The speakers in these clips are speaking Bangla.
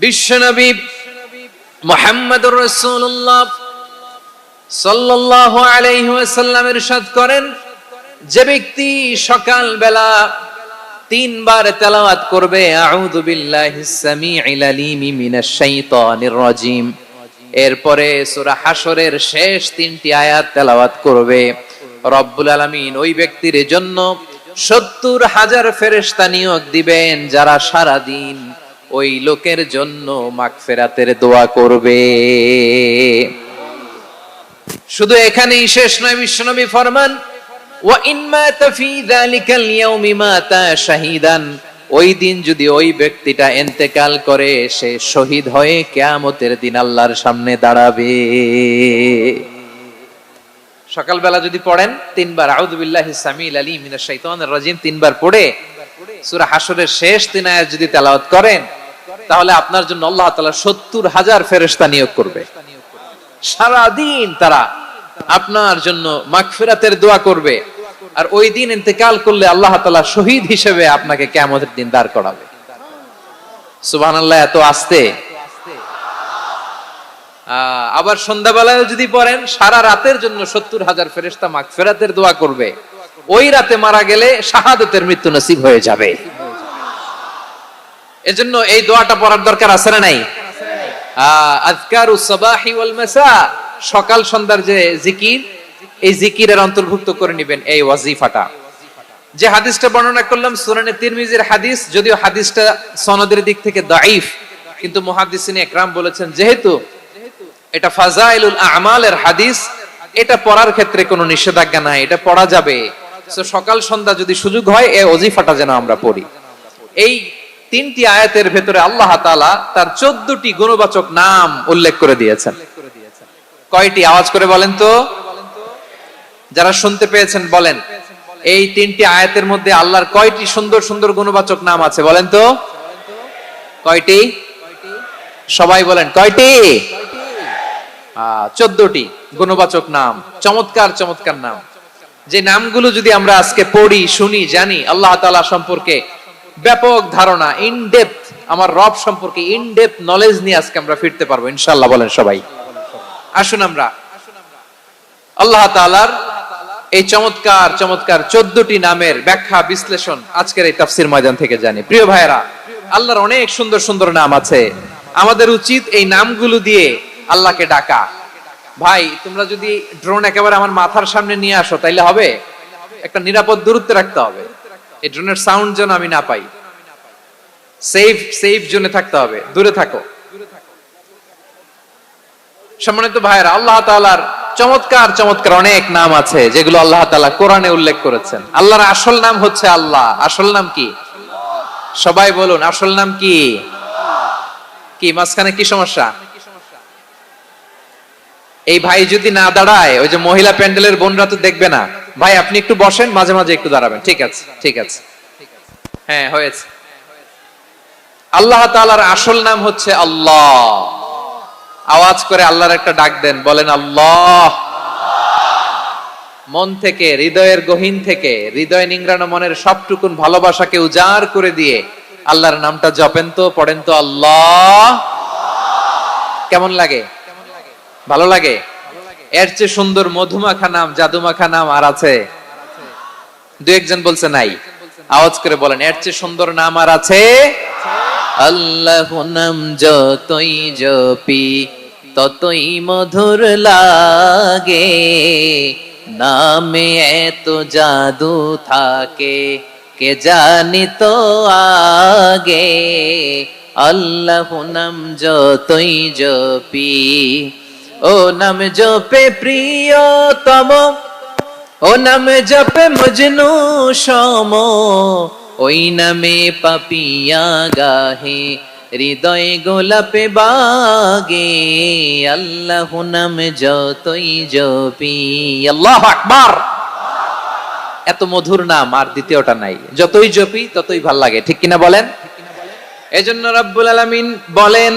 বিশ্বনবী মুহাম্মদুর রাসূলুল্লাহ সাল্লাল্লাহু আলাইহি ওয়াসাল্লাম ইরশাদ করেন, যে ব্যক্তি সকাল বেলা 3 বার তেলাওয়াত করবে আউযু বিল্লাহিস সামিউল আলিম মিনাশ শাইতানির রাজিম, এরপরে সূরা হাশরের শেষ 3টি আয়াত তেলাওয়াত করবে, রব্বুল আলামিন ওই ব্যক্তির জন্য 70,000 ফেরেশতা নিয়োগ দিবেন যারা সারা দিন ওই লোকের জন্য মাগফিরাতের দোয়া করবে। শুধু এখানেই শেষ নয়, বিশ্বনবী ফরমান ওয়া ইন মাতা ফি যালিকাল ইয়াউমি মাতা শাহীদান, ওই দিন যদি ওই ব্যক্তিটা ইন্তেকাল করে সে শহীদ হয়ে কিয়ামতের দিন আল্লাহর সামনে দাঁড়াবে। সকালবেলা যদি পড়েন 3 বার আউযু বিল্লাহিস সামিউল আলিম মিনাশ শাইতানির রাজিম 3 বার পড়ে সূরা হাশরের শেষ 3 আয়াত যদি তেলাওয়াত করেন, তাহলে আপনার জন্য আল্লাহ তাআলা 70,000 ফেরেশতা নিয়োগ করবে। সারা দিন তারা আপনার জন্য মাগফিরাতের দোয়া করবে, আর ওই দিন ইন্তেকাল করলে আল্লাহ তাআলা শহীদ হিসেবে আপনাকে কিয়ামতের দিন দাঁড় করাবে। সুবহানাল্লাহ, এত আস্তে। আবার সন্ধ্যাবেলায় যদি পড়েন, সারা রাতের জন্য 70,000 ফেরেশতা মাগফিরাতের দোয়া করবে। ওই রাতে মারা গেলে শাহাদাতের মৃত্যু নসিব হয়ে যাবে। এজন্য এই দোয়াটা পড়ার দরকার আছে না নাই? আযকারুস সাবাহি ওয়াল মাসা, সকাল সন্ধ্যার যে জিকির, এই জিকিরের অন্তর্ভুক্ত করে নেবেন এই ওয়াজিফাটা। যে হাদিসটা বর্ণনা করলাম সুনানে তিরমিজির হাদিস, যদিও হাদিসটা সনদের দিক থেকে দাঈফ, কিন্তু মুহাদ্দিসিনে ইকরাম বলেছেন যেহেতু এটা ফাজাইলুল আমালের হাদিস, এটা পড়ার ক্ষেত্রে কোনো নিষেধাজ্ঞা নাই, এটা পড়া যাবে। সো সকাল সন্ধ্যা যদি সুযোগ হয় এই ওয়াজিফাটা যেন আমরা পড়ি। এই 3টি আয়াতের ভেতরে আল্লাহ তাআলা তার 14টি গুণবাচক নাম উল্লেখ করে দিয়েছেন। কয়টি? আওয়াজ করে বলেন তো, যারা শুনতে পেয়েছেন বলেন, এই 3টি আয়াতের মধ্যে আল্লাহর কয়টি সুন্দর সুন্দর গুণবাচক নাম আছে বলেন তো? কয়টি? সবাই বলেন কয়টি? 14টি গুণবাচক নাম, চমৎকার চমৎকার নাম। যে নামগুলো যদি আমরা আজকে পড়ি, শুনি, জানি, আল্লাহ তাআলা সম্পর্কে ব্যাপক ধারণা, ইন ডেপথ, আমার রব সম্পর্কে ইন ডেপথ নলেজ নিয়ে আজকে আমরা ফিরতে পারবো ইনশাআল্লাহ। বলেন সবাই। আসুন আমরা আল্লাহ তাআলার এই চমৎকার চমৎকার 14টি নামের ব্যাখ্যা বিশ্লেষণ আজকের এই তাফসীর ময়দান থেকে জানি। প্রিয় ভাইরা, আল্লাহর অনেক সুন্দর সুন্দর নাম আছে, আমাদের উচিত এই নামগুলো দিয়ে আল্লাহকে ডাকা। ভাই, তোমরা যদি ড্রোন একেবারে আমার মাথার সামনে নিয়ে আসো তাইলে হবে? একটা নিরাপদ দূরত্বে রাখতে হবে, এই ড্রোনের সাউন্ড যেন আমি না পাই। সেফ জোনে থাকতে হবে, দূরে থাকো। সম্মানিত ভাইরা, আল্লাহ তাআলার চমৎকার চমৎকার অনেক নাম আছে যেগুলো আল্লাহ তাআলা কোরআনে উল্লেখ করেছেন। আল্লাহর আসল নাম হচ্ছে আল্লাহ। আসল নাম কি? সবাই বলুন, আসল নাম কি? কি মাঝখানে কি সমস্যা? এই ভাই যদি না দাঁড়ায়, ওই যে মহিলা প্যান্ডেলের বোনরা তো দেখবে না। ভাই আপনি একটু বসেন, মাঝে মাঝে একটু দাঁড়াবেন। ঠিক আছে, ঠিক আছে, হ্যাঁ হয়েছে। আল্লাহ তাআলার আসল নাম হচ্ছে আল্লাহ। আওয়াজ করে আল্লাহর একটা ডাক দেন, বলেন আল্লাহ। মন থেকে, হৃদয়ের গহীন থেকে, হৃদয় নিংড়ানো মনের সবটুকুন ভালোবাসাকে উজাড় করে দিয়ে আল্লাহর নামটা জপেন তো, পড়েন তো আল্লাহ। কেমন লাগে? ভালো লাগে? এর চেয়ে সুন্দর মধুমাখা নাম, জাদুমাখা নাম আর আছে? দু একজন বলছে নাই। আওয়াজ করে বলেন, এর চেয়ে সুন্দর নাম আর আছে? আল্লাহ নাম যতই জপি ততই মধুর লাগে, নামে এত জাদু থাকে কে জানি তো আগে। আল্লাহ নাম যতই জপি, ও নাম জপে প্রিয়তম, ও নাম জপে মজনু সম, ওই নামে পাপিয়া গাহে হৃদয় গোলাপে বাগে। আল্লাহ নাম যতই জপি। আল্লাহু আকবার। এত মধুর নাম আর দ্বিতীয়টা নাই, যতই জপি ততই ভাল লাগে, ঠিক কিনা বলেন? এজন্য রব্বুল আলামিন বলেন,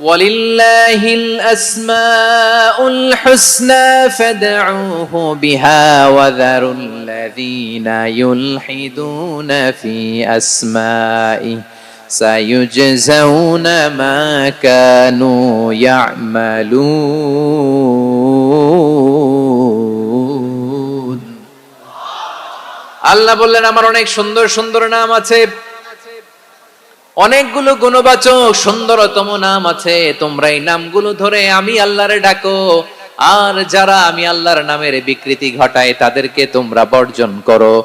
ওয়ালিল্লাহিল আসমাউল হুসনা ফাদউহু বিহা ওয়া যারুল্লাযীনা ইউলহিদুনা ফি আসমাইহি সায়ুজজাউনা মা কানু ইয়ামালুন। আল্লাহ বললেন আমার অনেক সুন্দর সুন্দর নাম আছে, অনেকগুলো গুণবাচক সুন্দরতম নাম আছে, তোমরা এই নামগুলো ধরে আমি আল্লাহরে ডাকো, আর যারা আমি আল্লাহর নামের বিকৃতি ঘটায় তাদেরকে তোমরা বর্জন করো,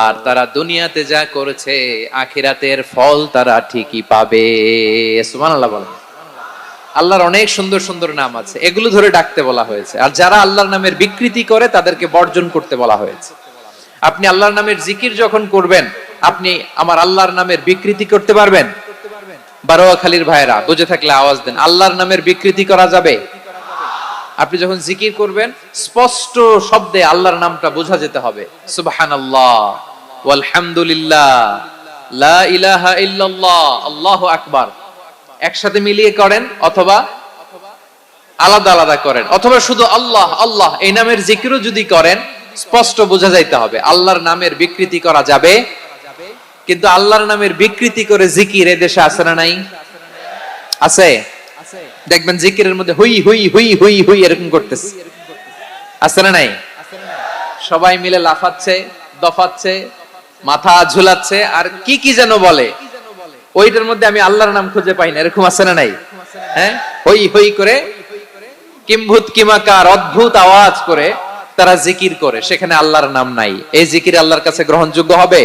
আর তারা দুনিয়াতে যা করেছে আখিরাতের ফল তারা ঠিকই পাবে। সুবহানাল্লাহ বলেন। আল্লাহর অনেক সুন্দর সুন্দর নাম আছে, এগুলো ধরে ডাকতে বলা হয়েছে, আর যারা আল্লাহর নামের বিকৃতি করে তাদেরকে বর্জন করতে বলা হয়েছে। আপনি আল্লাহর নামের জিকির যখন করবেন, আপনি আমার আল্লাহর নামের বিকৃতি করতে পারবেন? বারোয়াখালীর ভাইরা বুঝে থাকলে আওয়াজ দেন, আল্লাহর নামের বিকৃতি করা যাবে? আপনি যখন জিকির করবেন স্পষ্ট শব্দে আল্লাহর নামটা বোঝা যেতে হবে। সুবহানাল্লাহ, ওয়ালহামদুলিল্লাহ, লা ইলাহা ইল্লাল্লাহ, আল্লাহু আকবার একসাথে মিলিয়ে করেন, অথবা আলাদা আলাদা করেন, অথবা শুধু আল্লাহ আল্লাহ এই নামের জিকিরও যদি করেন স্পষ্ট বোঝা যাইতে হবে। আল্লাহর নামের বিকৃতি করা যাবে, কিন্তু আল্লাহর নামের বিকৃতি করে জিকির এদেশে আছে না নাই? আছে। দেখবেন জিকিরের মধ্যে হুই হুই হুই হুই হুই এরকম করতেছে, আছে না নাই? সবাই মিলে লাফাচ্ছে, দফাচ্ছে, মাথা ঝুলাচ্ছে, আর কি কি যেন বলে, ওইটার মধ্যে আমি আল্লাহর নাম খুঁজে পাই না, এরকম আছে না নাই? হ্যাঁ, হই হই করে কিম্ভূত কিমাকার অদ্ভুত আওয়াজ করে তারা জিকির করে, সেখানে আল্লাহর নাম নাই। এই জিকির আল্লাহর কাছে গ্রহণযোগ্য হবে?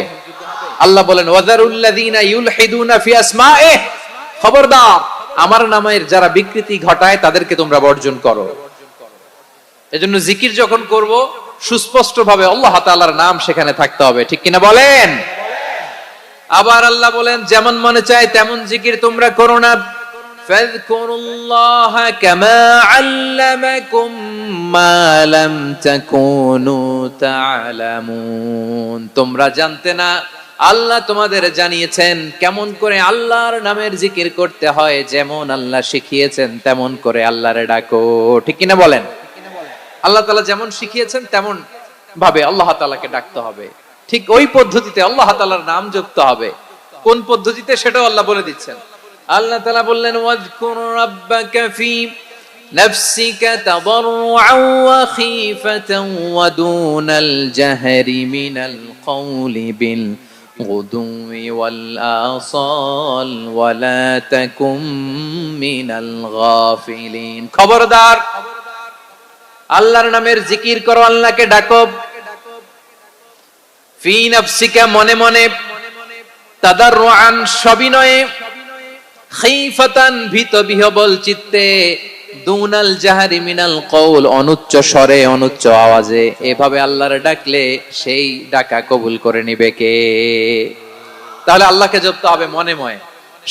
আল্লাহ বলেন ওয়াযারুল্লাযীনা ইউলহিদুনা ফি আসমাইহি, খবরদার আমার নামের যারা বিকৃতি ঘটায় তাদেরকে তোমরা বর্জন করো। এজন্য জিকির যখন করব সুস্পষ্ট ভাবে আল্লাহ তাআলার নাম সেখানে থাকতে হবে, ঠিক কিনা বলেন? আবার আল্লাহ বলেন যেমন মনে চায় তেমন জিকির তোমরা করো না। ফাযকুরুল্লাহা কামা আল্লামাকুম মা লাম তাকুনু তা'লামুন, তোমরা জানতে না, আল্লাহ তোমাদের জানিয়েছেন কেমন করে আল্লাহর নামের জিকির করতে হয়, যেমন আল্লাহ শিখিয়েছেন তেমন করে আল্লাহরে ডাকো, ঠিক কিনা বলেন? আল্লাহ তাআলা যেমন শিখিয়েছেন তেমন ভাবে আল্লাহ তাআলাকে ডাকতে হবে, ঠিক ওই পদ্ধতিতে আল্লাহ তাআলার নাম জপতে হবে। কোন পদ্ধতিতে সেটাও আল্লাহ বলে দিচ্ছেন। আল্লাহ তাআলা বললেন ওয়াজকুর রাব্বাকা ফি নাফসিকা তাদাররুআন ওয়া খীফাতান ওয়া দুনাল জাহরি মিনাল কওলি বিল গুদুই ওয়াল আসাল ওয়া লা তাকুম মিনাল গাফিলিন। খবরদার আল্লাহর নামের জিকির করো, আল্লাহকে ডাকো। ফি নাফসিকা মনে মনে, তাদাররুআন সবিনয়ে, খীফাতান ভীত বিহবল চিত্তে, দুনাল জাহরি মিনাল কওল অনুচ্চ স্বরে অনুচ্চ আওয়াজে। এভাবে আল্লাহরে ডাকলে সেই ডাকা কবুল করে নিবে কে? তাহলে আল্লাহকে জপতে হবে মনে মনে,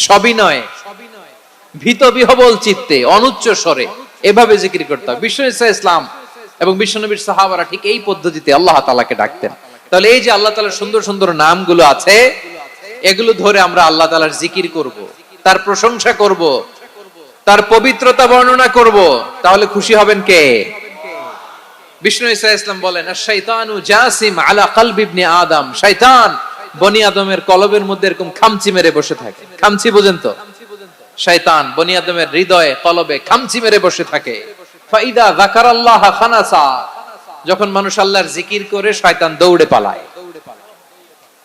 সবিনয়ে, ভীত বিহবল চিত্তে, অনুচ্চ স্বরে, এভাবে জিকির করতে হবে। বিশ্বনবী ইসলাম এবং বিশ্বনবীর সাহাবারা ঠিক এই পদ্ধতিতে আল্লাহ তাআলাকে ডাকতেন। তাহলে এই যে আল্লাহ তাআলার সুন্দর সুন্দর নামগুলো আছে, এগুলো ধরে আমরা আল্লাহ তাআলার জিকির করব, তার প্রশংসা করব, তার পবিত্রতা বর্ণনা করব, তাহলে খুশি হবেন কে? বিষ্ণু ঈসা ইসলাম বলেন আশ-শাইতানু জাসিম আলা কলবি ইবনে আদম, শয়তান বনি আদমের কলবের মধ্যে এরকম খামচি মেরে বসে থাকে। খামচি বুঝেন তো? শয়তান বনি আদমের হৃদয়ে কলবে খামচি মেরে বসে থাকে। ফাইদা যাকারাল্লাহ খানাসা, যখন মানুষ আল্লাহর জিকির করে শয়তান দৌড়ে পালায়।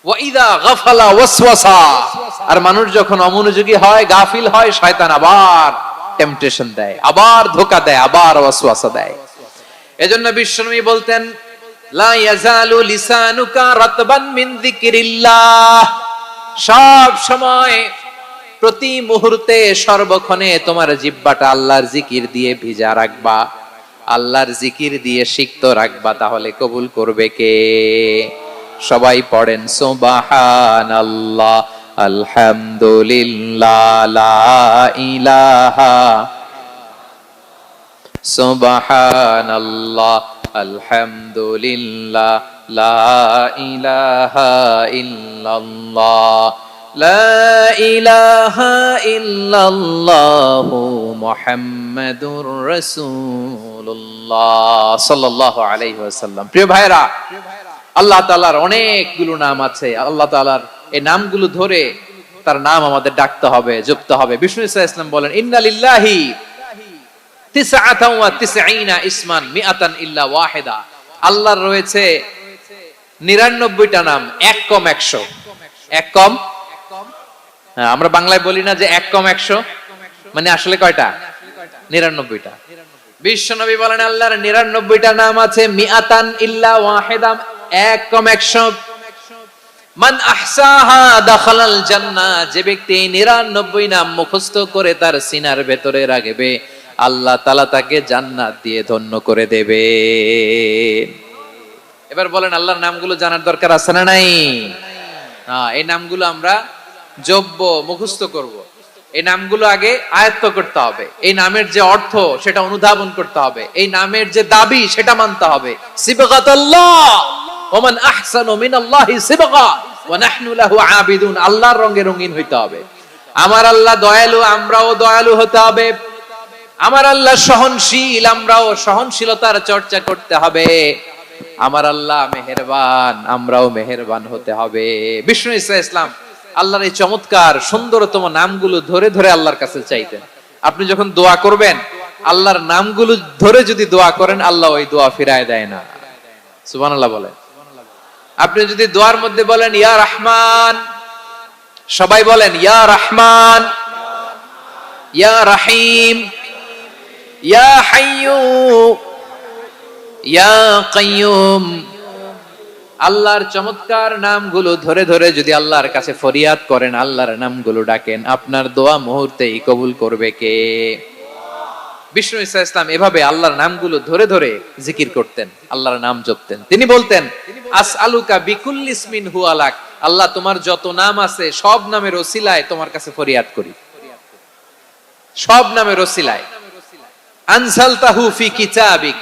ওয়া ইযা গাফালা ওয়াসওয়াসা, আর মানুষ যখন অমনোযোগী হয়, গাফিল হয়, শয়তান আবার টেম্পটেশন দেয়, আবার ধোঁকা দেয়, আবার ওয়াসওয়াসা দেয়। এজন্য বিশ্বনবী বলতেন লা ইয়াজালু লিসানুকা রাতবান মিন যিকরিল্লাহ, সব সময় প্রতি মুহূর্তে সর্বক্ষণে তোমার জিহ্বাটা আল্লাহর জিকির দিয়ে ভিজা রাখবা, আল্লাহর জিকির দিয়ে সিক্ত রাখবা, তাহলে কবুল করবে কে? সবাই পড়েন সুবহানাল্লাহ, আলহামদুলিল্লাহ, লা ইলাহা, সুবহানাল্লাহ, আলহামদুলিল্লাহ, লা ইলাহা ইল্লাল্লাহ, লা ইলাহা ইল্লাল্লাহু মুহাম্মাদুর রাসূলুল্লাহ সাল্লাল্লাহু আলাইহি ওয়াসাল্লাম। প্রিয় ভাইরা, আল্লাহ তাআলার অনেকগুলো নাম আছে। আল্লাহ তাআলার এই নামগুলো ধরে তার নাম আমাদের ডাকতে হবে, জপতে হবে। বিষ্ণু ইসলাম বলেন ইন্না লিল্লাহি 99 ইসমান মিআতান ইল্লা ওয়াহিদা। আল্লাহর রয়েছে 99টা নাম, এক কম 100। এক কম, আমরা বাংলায় বলি না যে এক কম 100, মানে আসলে কয়টা? 99টা। বিশ্বনবী বলেন আল্লাহর 99টা নাম আছে, মিআতান ইল্লা ওয়াহিদা, এক কম 100। মান আহসাহা দাখালাল জান্নাহ, যে ব্যক্তি 99 নাম মুখস্থ করে তার সিনার ভেতরে রাখবে, আল্লাহ তাআলা তাকে জান্নাত দিয়ে ধন্য করে দেবে। এবার বলেন আল্লাহর নামগুলো জানার দরকার আছে না নাই? এই নামগুলো আমরা জপব, মুখস্থ করব। এই নামগুলো আগে আয়ত্ত করতে হবে। এই নামের যে অর্থ সেটা অনুধাবন করতে হবে। এই নামের যে দাবি সেটা মানতে হবে। সিবগাতুল্লাহ ওয়া মান আহসানু মিনাল্লাহি সিবগা ওয়া নাহনু লাহু আবিদুন। আল্লাহর রঙে রঙিন হইতে হবে। আমার আল্লাহ দয়ালু, আমরাও দয়ালু হতে হবে। আমার আল্লাহ সহনশীল, আমরাও সহনশীলতার চর্চা করতে হবে। আমার আল্লাহ মেহেরবান, আমরাও মেহেরবান হতে হবে। বিষ্ণু ইসলাম আল্লাহর এই চমৎকার সুন্দরতম নামগুলো ধরে ধরে আল্লাহর কাছে চাইতেন। আপনি যখন দোয়া করবেন, আল্লাহর নামগুলো ধরে যদি দোয়া করেন, আল্লাহ ওই দোয়া ফিরায় দেয় না। সুবহানাল্লাহ বলেন। আপনি যদি দোয়ার মধ্যে বলেন ইয়া রহমান, সবাই বলেন ইয়া রহমান, ইয়া রহিম, ইয়া হাইয়্যু, ইয়া কাইয়্যুম, আল্লাহর চমৎকার নামগুলো ধরে ধরে যদি আল্লাহর কাছে ফরিয়াদ করেন, আল্লাহর নামগুলো ডাকেন, আপনার দোয়া মুহূর্তেই কবুল করবে কে? বিষ্ণু ইসলাম এভাবে আল্লাহর নামগুলো ধরে ধরে জিকির করতেন, আল্লাহর নাম জপতেন। তিনি বলতেন আসআলুকা বিকুল্লি ইসমিন হুয়া লাক, আল্লাহ তোমার যত নাম আছে সব নামের ওসিলায় তোমার কাছে ফরিয়াদ করি, সব নামের ওসিলায়। আনসালতাহু ফি কিতাবিক,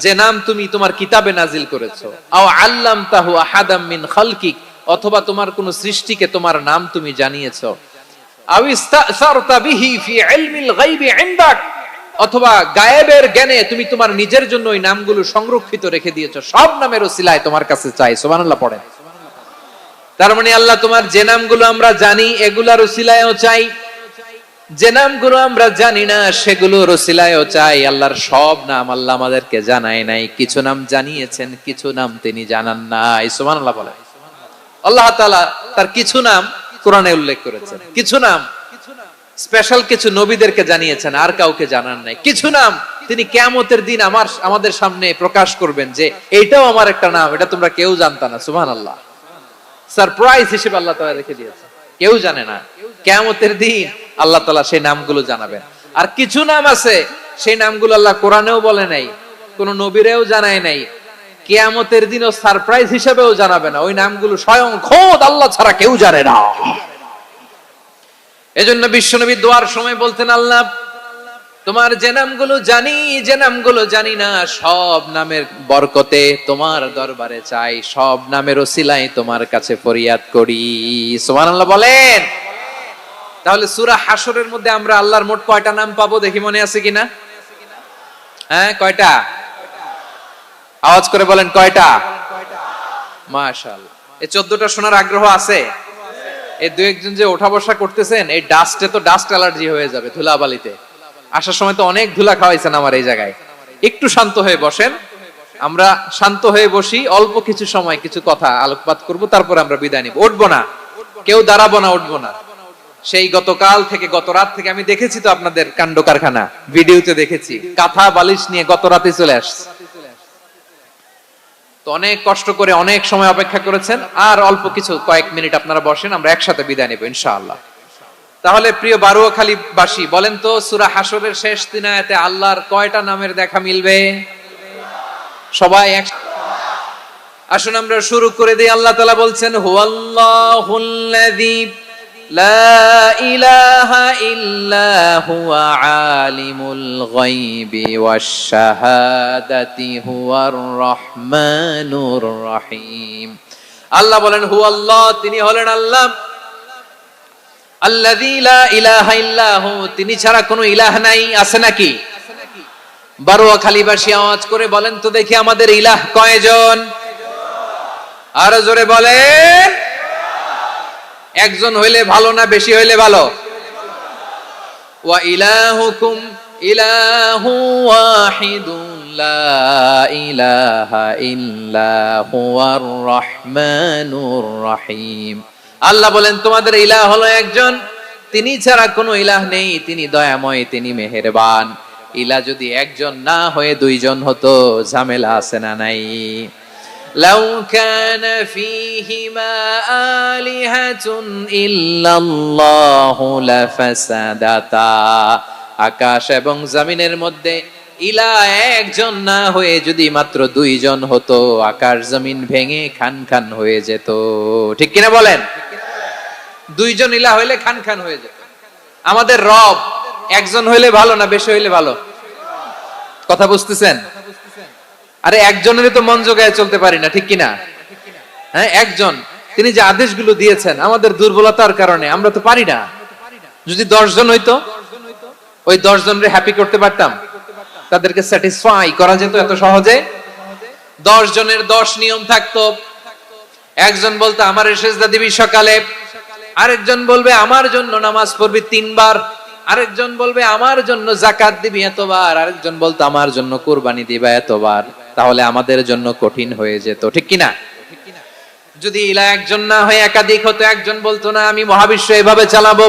যে নাম তুমি তোমার কিতাবে নাজিল করেছো। আও আল্লামতাহু আহাদাম মিন খালকিক, অথবা তোমার কোন সৃষ্টিকে তোমার নাম তুমি জানিয়েছো। আও ইস্তাসারতা বিহি ফি ইলমিল গায়বি ইনদাক, অথবা গায়েবের জ্ঞানে তুমি তোমার নিজের জন্য ওই নামগুলো সংরক্ষিত রেখে দিয়েছো। সব নামের ওসিলায় তোমার কাছে চাই। সুবহানাল্লাহ পড়েন। তার মানে আল্লাহ তোমার যে নামগুলো আমরা জানি এগুলার ওসিলায়ও চাই, যে নামগুলো আমরা জানি না সেগুলোর ওসিলায়ও চাই। আল্লাহর সব নাম আল্লাহ আমাদেরকে জানায় নাই, কিছু নাম জানিয়েছেন, কিছু নাম তিনি জানান নাই। সুবহানাল্লাহ বলেন। আল্লাহ তাআলা তার কিছু নাম কোরআনে উল্লেখ করেছেন, কিছু নাম স্পেশাল কিছু নবীদেরকে জানিয়েছেন, আর কাউকে জানান নাই। কিছু নাম তিনি কিয়ামতের দিন আমাদের সামনে প্রকাশ করবেন যে এইটাও আমার একটা নাম, এটা তোমরা কেউ জানতা না। সুবহানাল্লাহ। সারপ্রাইজ হিসেবে আল্লাহ তাআলা রেখে দিয়েছেন, কেউ জানে না। কিয়ামতের দিন আল্লাহ তাআলা সেই নামগুলো জানাবেন। আর কিছু নাম আছে সেই নামগুলো আল্লাহ কোরআনেও বলে নাই, কোন নবীরেও জানায় নাই, কিয়ামতের দিনও সারপ্রাইজ হিসেবেও জানাবে না। ওই নামগুলো স্বয়ং খোদ আল্লাহ ছাড়া কেউ জানে না। এজন্য বিশ্বনবী দোয়ার সময় বলতেন আল্লাহ তোমার যে নামগুলো জানি, যে নামগুলো জানি না, সব নামের বরকতে তোমার দরবারে চাই, সব নামের ওসিলায় তোমার কাছে ফরিয়াদ করি। সুবহানাল্লাহ বলেন। তাহলে সূরা হাশরের মধ্যে আমরা আল্লাহর মোট কয়টা নাম পাবো দেখি, মনে আছে কিনা? হ্যাঁ, কয়টা? আওয়াজ করে বলেন কয়টা? মাশাআল্লাহ। এই 14টা শোনার আগ্রহ আছে? এই দুই একজন যে ওঠা বসা করতেছেন, এই ডাস্টে তো ডাস্ট অ্যালার্জি হয়ে যাবে, ধুলাবালিতে। আসার সময় তো অনেক ধুলা খাওয়াইছেন আমার এই জায়গায়। একটু শান্ত হয়ে বসেন, আমরা শান্ত হয়ে বসি, অল্প কিছু সময় কিছু কথা আলোকপাত করব, তারপর আমরা বিদায় নিব। উঠবো না, কেউ দাঁড়াবো না, উঠবো না। সেই গতকাল থেকে, গত রাত থেকে আমি দেখেছি তো আপনাদের কাণ্ড কারখানা, ভিডিওতে দেখেছি, কাঁথা বালিশ নিয়ে গত রাতে চলে আসছে। তো অনেক কষ্ট করে অনেক সময় অপেক্ষা করেছেন, আর অল্প কিছু কয়েক মিনিট আপনারা বসেন, আমরা একসাথে বিদায় নেব ইনশাআল্লাহ। তাহলে প্রিয় বারুয়াখালী বাসী, বলেন তো সূরা হাশরের শেষ 3 আয়াতে আল্লাহর কয়টা নামের দেখা মিলবে? সবাই আসুন আমরা শুরু করে দিই। আল্লাহ তাআলা বলছেন হুয়াল্লাহুল্লাযী লা ইলাহা ইল্লা হুয়া আলিমুল গায়বি ওয়াশ শাহাদাতি হুয়ার রহমানুর রহিম। আল্লাহ বলেন হুয়াল্লাহ, তিনি হলেন আল্লাহ, আল্লাযী লা ইলাহা ইল্লা হু, তিনি ছাড়া কোনো ইলাহ নাই। আছে নাকি? বারুয়াখালীবাসী আওয়াজ করে বলেন তো দেখি আমাদের ইলাহ কয়জন? আরো জোরে বলেন। একজন হইলে ভালো না বেশি হইলে ভালো? ওয়া ইলাহুকুম ইলাহু ওয়াহিদুন লা ইলাহা ইল্লা হুয়ার রহমানুর রহিম। আল্লাহ বলেন তোমাদের ইলাহ হলো একজন, তিনি ছাড়া কোনো ইলাহ নেই, তিনি দয়াময়, তিনি মেহেরবান। ইলাহ যদি একজন না হয়ে দুইজন হতো, ঝামেলা আছে না নাই? লাউ কানা ফীহিমা আলিহাতুন ইল্লাল্লাহু লাফাসাদাতা। আকাশ এবং জমিনের মধ্যে ইলাহ একজন না হয়ে যদি মাত্র দুইজন হতো, আকাশ জমিন ভেঙে খান খান হয়ে যেত। ঠিক কিনা বলেন? দুইজন ইলাহ হইলে খান খান হয়ে যেত। আমাদের রব একজন হইলে ভালো না বেশি হইলে ভালো? কথা বুঝতেছেন? আরে একজনেরই তো মন জোগায় চলতে পারি না, ঠিক কিনা? হ্যাঁ, একজন, তিনি যে আদেশগুলো দিয়েছেন আমাদের দুর্বলতার কারণে আমরা তো পারি না। যদি 10 জন হইতো, ওই 10 জনরে হ্যাপি করতে পারতাম, তাদেরকে স্যাটিসফাই করা যেত এত সহজে? 10 জনের 10 নিয়ম থাকতো। একজন বলতো আমার সেজদা দিবি সকালে, আরেকজন বলবে আমার জন্য নামাজ পড়বি 3 বার, আরেকজন বলবে আমার জন্য যাকাত দিবি এতবার, আরেকজন বলতো আমার জন্য কুরবানি দিবা এতবার। তাহলে আমাদের জন্য কঠিন হয়ে যেত, ঠিক কিনা? যদি ইলাহ একজন না হয়ে একাধিক হতো, একজন বলতো না আমি মহাবিশ্ব এভাবে চালাবো,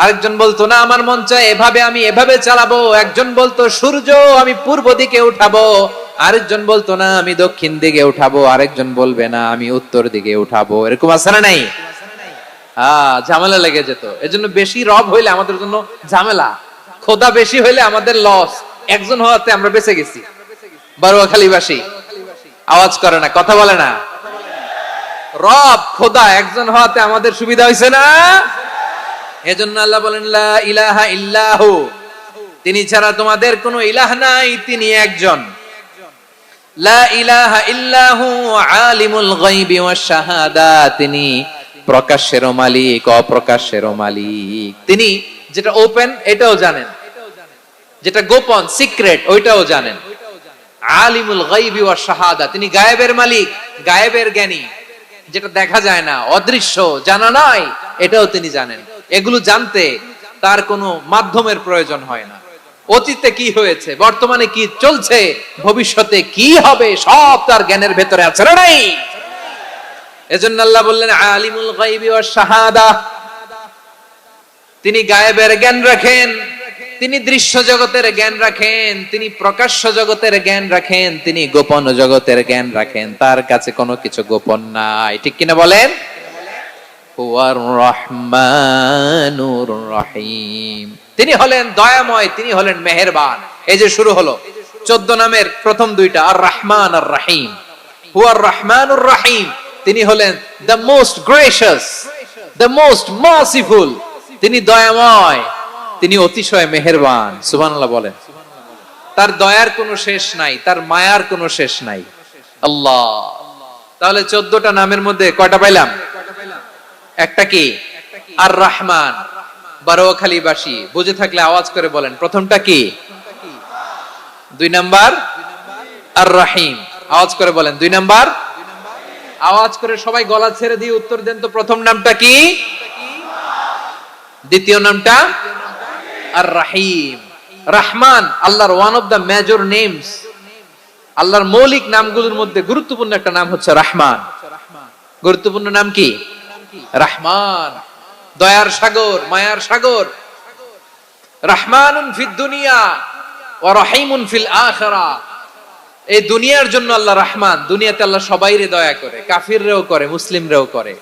আরেকজন বলতো না আমার মন চায় এভাবে, আমি এভাবে চালাবো, একজন বলতো সূর্য আমি পূর্ব দিকে উঠাবো, আরেকজন বলতো না আমি দক্ষিণ দিকে উঠাবো, আরেকজন বলবে না আমি উত্তর দিকে উঠাবো। এরকম আছে না নাই? ঝামেলা লেগে যেত। এজন্য বেশি রব হইলে আমাদের জন্য ঝামেলা, খোদা বেশি হইলে আমাদের লস। একজন হওয়াতে আমরা বেঁচে গেছি। বারুয়াখালীবাসী আওয়াজ করে না, কথা বলে না। রব খোদা একজন হওয়াতে আমাদের সুবিধা হয়েছে না? এজন্য আল্লাহ বলেন লা ইলাহা ইল্লাহু, তিনি ছাড়া তোমাদের কোনো ইলাহ নাই, তিনি একজন। লা ইলাহা ইল্লাহু আলিমুল গায়বি ওয়াশ শাহাদা, তিনি প্রকাশ্যেরও মালিক অপ্রকাশ্যেরও মালিক। তিনি যেটা ওপেন এটাও জানেন, যেটা গোপন সিক্রেট ওইটাও জানেন। আলিমুল গায়বি ওয়াশ শাহাদা, তিনি গায়েবের মালিক, গায়েবের জ্ঞানী, যেটা দেখা যায় না, অদৃশ্য, জানা নাই, এটাও তিনি জানেন। এগুলো জানতে তার কোনো মাধ্যমের প্রয়োজন হয় না। অতীতে কি হয়েছে, বর্তমানে কি চলছে, ভবিষ্যতে কি হবে, সব তার জ্ঞানের ভেতরে আছে না নাই? এজন্য আল্লাহ বললেন আলিমুল গায়বি ওয়াশ শাহাদা, তিনি গায়েবের জ্ঞান রাখেন, তিনি দৃশ্য জগতের জ্ঞান রাখেন, তিনি প্রকাশ্য জগতের জ্ঞান রাখেন, তিনি গোপন জগতের জ্ঞান রাখেন। তার কাছে কোনো কিছু গোপন নাই, ঠিক কিনা বলেন? হুয়ার রহমানুর রহিম, তিনি হলেন দয়াময়, তিনি হলেন মেহেরবান। এই যে শুরু হলো 14 নামের প্রথম দুইটা, আর রহমান আর রহিম। হুয়ার রহমানুর রহিম, তিনি হলেন the most gracious, the most merciful, তিনি দয়াময়, তিনি অতিশয় মেহেরবান। সুবহানাল্লাহ বলেন। তার দয়ার কোনো শেষ নাই, তার মায়ার কোনো শেষ নাই। আল্লাহ, তাহলে 14টা নামের মধ্যে কয়টা পাইলাম? একটা কি? আর রহমান। বারোয়াখালীবাসী বুঝে থাকলে আওয়াজ করে বলেন, প্রথমটা কি? 2 নাম্বার আর রহিম। আওয়াজ করে বলেন 2 নাম্বার। আওয়াজ করে সবাই গলা ছেড়ে দিয়ে উত্তর দেন তো, প্রথম নামটা কি? দ্বিতীয় নামটা? আর রহিম। রহমান আল্লাহর one of the major names, আল্লাহর মৌলিক নামগুলোর মধ্যে গুরুত্বপূর্ণ একটা নাম হচ্ছে রহমান। গুরুত্বপূর্ণ নাম কি? রহমান, দয়ার সাগর, মায়ার সাগর। রহমানুন ফিদ দুনিয়া ওয়া রহিমুন ফিল আখিরাহ। এই দুনিয়ার জন্য আল্লাহ রহমান, দুনিয়াতে আল্লাহ সবাইরে দয়া করে, কাফিররেও করে, মুসলিমরেও করে।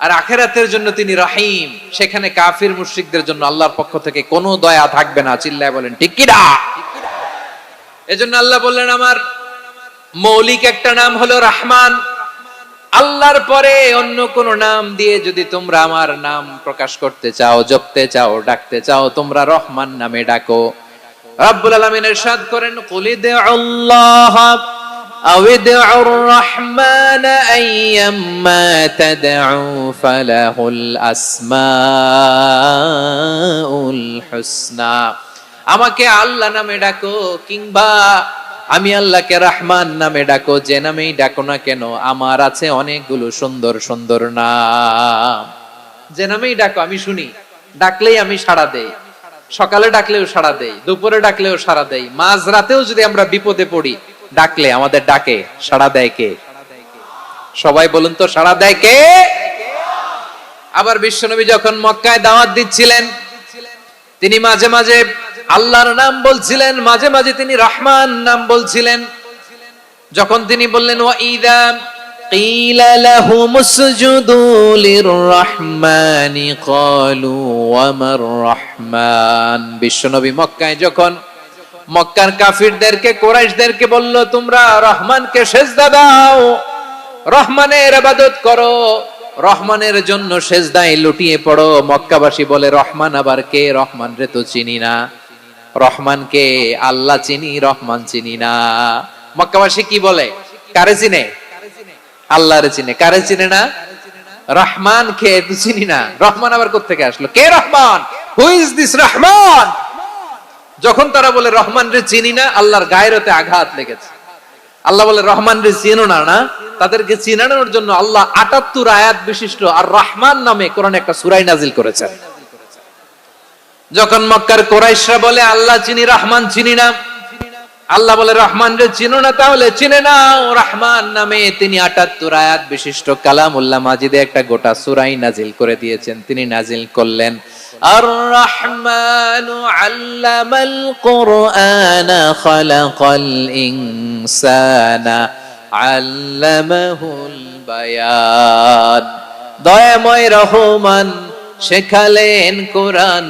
আর আখিরাতের জন্য তিনি রহিম, সেখানে কাফির মুশরিকদের জন্য আল্লাহর পক্ষ থেকে কোনো দয়া থাকবে না। চিল্লায় বলেন ঠিক কি না? এজন্য আল্লাহ বললেন আমার মৌলিক একটা নাম হলো রহমান। আল্লাহর পরে অন্য কোন নাম দিয়ে যদি তোমরা আমার নাম প্রকাশ করতে চাও, জপতে চাও, ডাকতে চাও, তোমরা রহমান নামে ডাকো। রব্বুল আলামিন ইরশাদ করেন কুলিদুল্লাহ আউদুর রহমান আইয়াম্মা তাদউ ফালাহুল আসমাউল হুসনা। আমাকে আল্লাহ নামে ডাকো, কিংবা আমি আল্লাহকে রহমান নামে ডাকো, যে নামেই ডাকো না কেন আমার আছে অনেকগুলো সুন্দর সুন্দর নাম। যে নামেই ডাকো আমি শুনি, ডাকলেই আমি সাড়া দেই, সকালে ডাকলেও সাড়া দেই, দুপুরে ডাকলেও সাড়া দেই, মাঝরাতেও যদি আমরা বিপদে পড়ি ডাকলে আমাদের ডাকে সাড়া দেয় কে? সবাই বলুন তো, সাড়া দেয় কে? আবার বিশ্বনবী যখন মক্কায় দাওয়াত দিচ্ছিলেন, তিনি মাঝে মাঝে আল্লাহর নাম বলছিলেন, মাঝে মাঝে তিনি রহমান নাম বলছিলেন। যখন তিনি বললেন ওয়াইদা কিলা লাহুমুসজুদু লিররহমানি ক্বালু ওয়ামার রহমান, বিশ্বনবী মক্কায় যখন মক্কার কাফিরদেরকে, কুরাইশদেরকে বলল তোমরা রহমানকে সিজদা দাও, রহমানের ইবাদত করো, রহমানের জন্য সিজদায় লুটিয়ে পড়ো, মক্কাবাসী বলে রহমান আবার কে? রহমান রে তো চিনি না। রহমান কে? আল্লাহ চিনি, রহমান চিনি না। মক্কাবাসী কি বলে? কারে চিনে? আল্লাহরে চিনে। কারে চিনে না? রহমান কে তো চিনি না, রহমান আবার কোত্থেকে আসলো? কে Rahman? Who is this Rahman? যখন তারা বলে রহমান রে চিনি না, আল্লাহর গায়রতে আঘাত লেগেছে। আল্লাহ বলে রহমান রে চিনো না, না? তাদেরকে চিনানোর জন্য আল্লাহ ৭৮ আয়াত বিশিষ্ট আর রহমান নামে কোরআনে একটা সূরা নাজিল করেছেন। যখন মক্কার কুরাইশরা বলে আল্লাহ চিনি, রহমান চিনি না, আল্লাহ বলে রহমান রে চিনো না, তাহলে চিনে নাও রহমান নামে। তিনি ৭৮ আয়াত বিশিষ্ট কালামুল্লাহ মাজিদে একটা গোটা সূরাই নাজিল করে দিয়েছেন। তিনি নাজিল করলেন আর রহমানু আল্লামাল কুরআনা খালাকাল ইনসানা আল্লামাহুল বায়ান, দয়াময় রহমান শেখালেন কোরআন,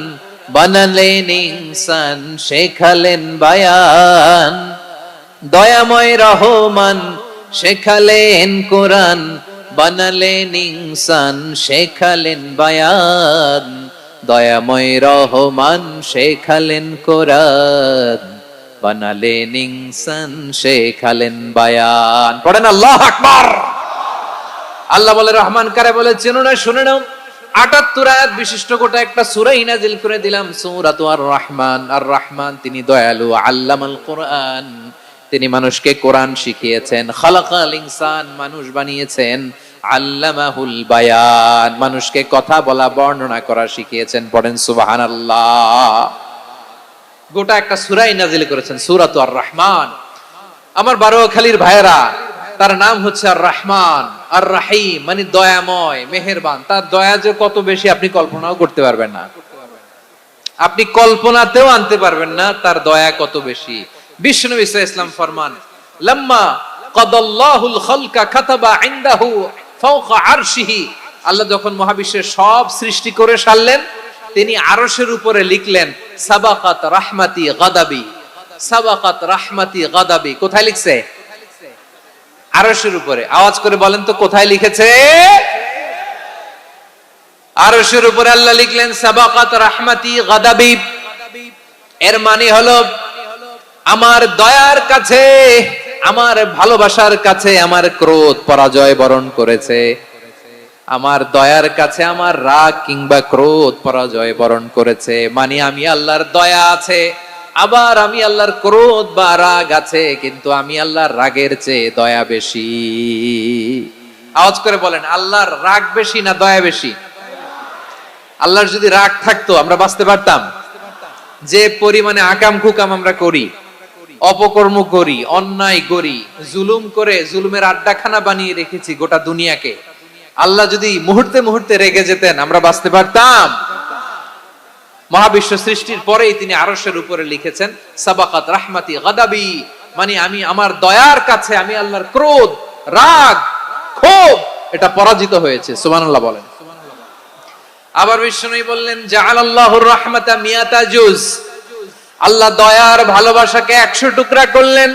বানালেন ইনসান, শেখালেন বায়ান। দয়াময় রহমান শেখালেন কোরআন, বানালেন ইনসান, শেখালেন বায়ান। দয়াময় রহমান শেখালেন কোরআন, বানালেন ইনসান, শেখালেন বায়ান। পড়েন আল্লাহু আকবার। আল্লাহ বলে রহমান কারে বলে চেনো না? শুনে নাও, ৭৮ আয়াত বিশিষ্ট গোটা একটা সূরাই নাজিল করে দিলাম, সূরাতু আর রহমান। আর রহমান তিনি দয়ালু, আল্লামাল কোরআন, তিনি মানুষকে কোরআন শিখিয়েছেন, খালাকাল ইনসান, মানুষ বানিয়েছেন, আল্লামাহুল বায়ান, মানুষকে কথা বলা, বর্ণনা করা শিখিয়েছেন। পড়েন সুবহানাল্লাহ। গোটা একটা সূরাই নাজিল করেছেন, সূরাতু আর রহমান। আমার বারোয়াখালীর ভাইয়েরা, তার নাম হচ্ছে আর রহমান, আর রাহিম মানে দয়াময়, মেহেরবান। তার দয়া যে কত বেশি আপনি কল্পনাও করতে পারবেন না, আপনি কল্পনাতেও আনতে পারবেন না তার দয়া কত বেশি। বিশ্বনবী সাল্লাল্লাহু আলাইহি ওয়াসাল্লাম ফরমান, লাম্মা কাদাল্লাহুল খালকা কাতাবা ইনদাহু ফাওকা আরশিহি, আল্লাহ যখন মহাবিশ্বের সব সৃষ্টি করে সারলেন, তিনি আরশের উপরে লিখলেন সাবাকাত রাহমাতি গাদাবি, সাবাকাত রাহমাতি গাদাবি। কোথায় লিখছে? আরশের উপরে। আওয়াজ করে বলেন তো কোথায় লিখেছে? আরশের উপরে আল্লাহ লিখলেন সাবাকাত রাহমাতি গাদাবি। এর মানে হলো আমার দয়ার কাছে, আমার ভালোবাসার কাছে আমার ক্রোধ পরাজয় বরণ করেছে, আমার দয়ার কাছে আমার রাগ কিংবা ক্রোধ পরাজয় বরণ করেছে। মানে আমি আল্লাহর দয়া আছে, আবার আমি আল্লাহর ক্রোধ বা রাগ আছে, কিন্তু আমি আল্লাহর রাগের চেয়ে দয়া বেশি। আওয়াজ করে বলেন, আল্লাহর রাগ বেশি না দয়া বেশি? আল্লাহর যদি রাগ থাকতো আমরা বাঁচতে পারতাম? যে পরিমাণে আকাম কুকাম আমরা করি, অপকর্ম করি, অন্যায় করি, জুলুম করে জুলুমের আড্ডাখানা বানিয়ে রেখেছি গোটা দুনিয়াকে, আল্লাহ যদি মুহূর্তে মুহূর্তে রেগে যেতেন আমরা বাঁচতে পারতাম? মহাবিশ্ব সৃষ্টির পরেই তিনি আরশের উপরে লিখেছেন সাবাকাত রাহমাতি গাদাবি, মানে আমি আমার দয়ার কাছে আমি আল্লাহর ক্রোধ, রাগ, ক্ষোভ এটা পরাজিত হয়েছে। সুবহানাল্লাহ বলেন। আবার বিষ্ণু বললেন জাআলাল্লাহুর রাহমাতা মিয়াতা জুজ, আল্লাহ দয়ার ভালোবাসাকে 100 টুকরা করলেন,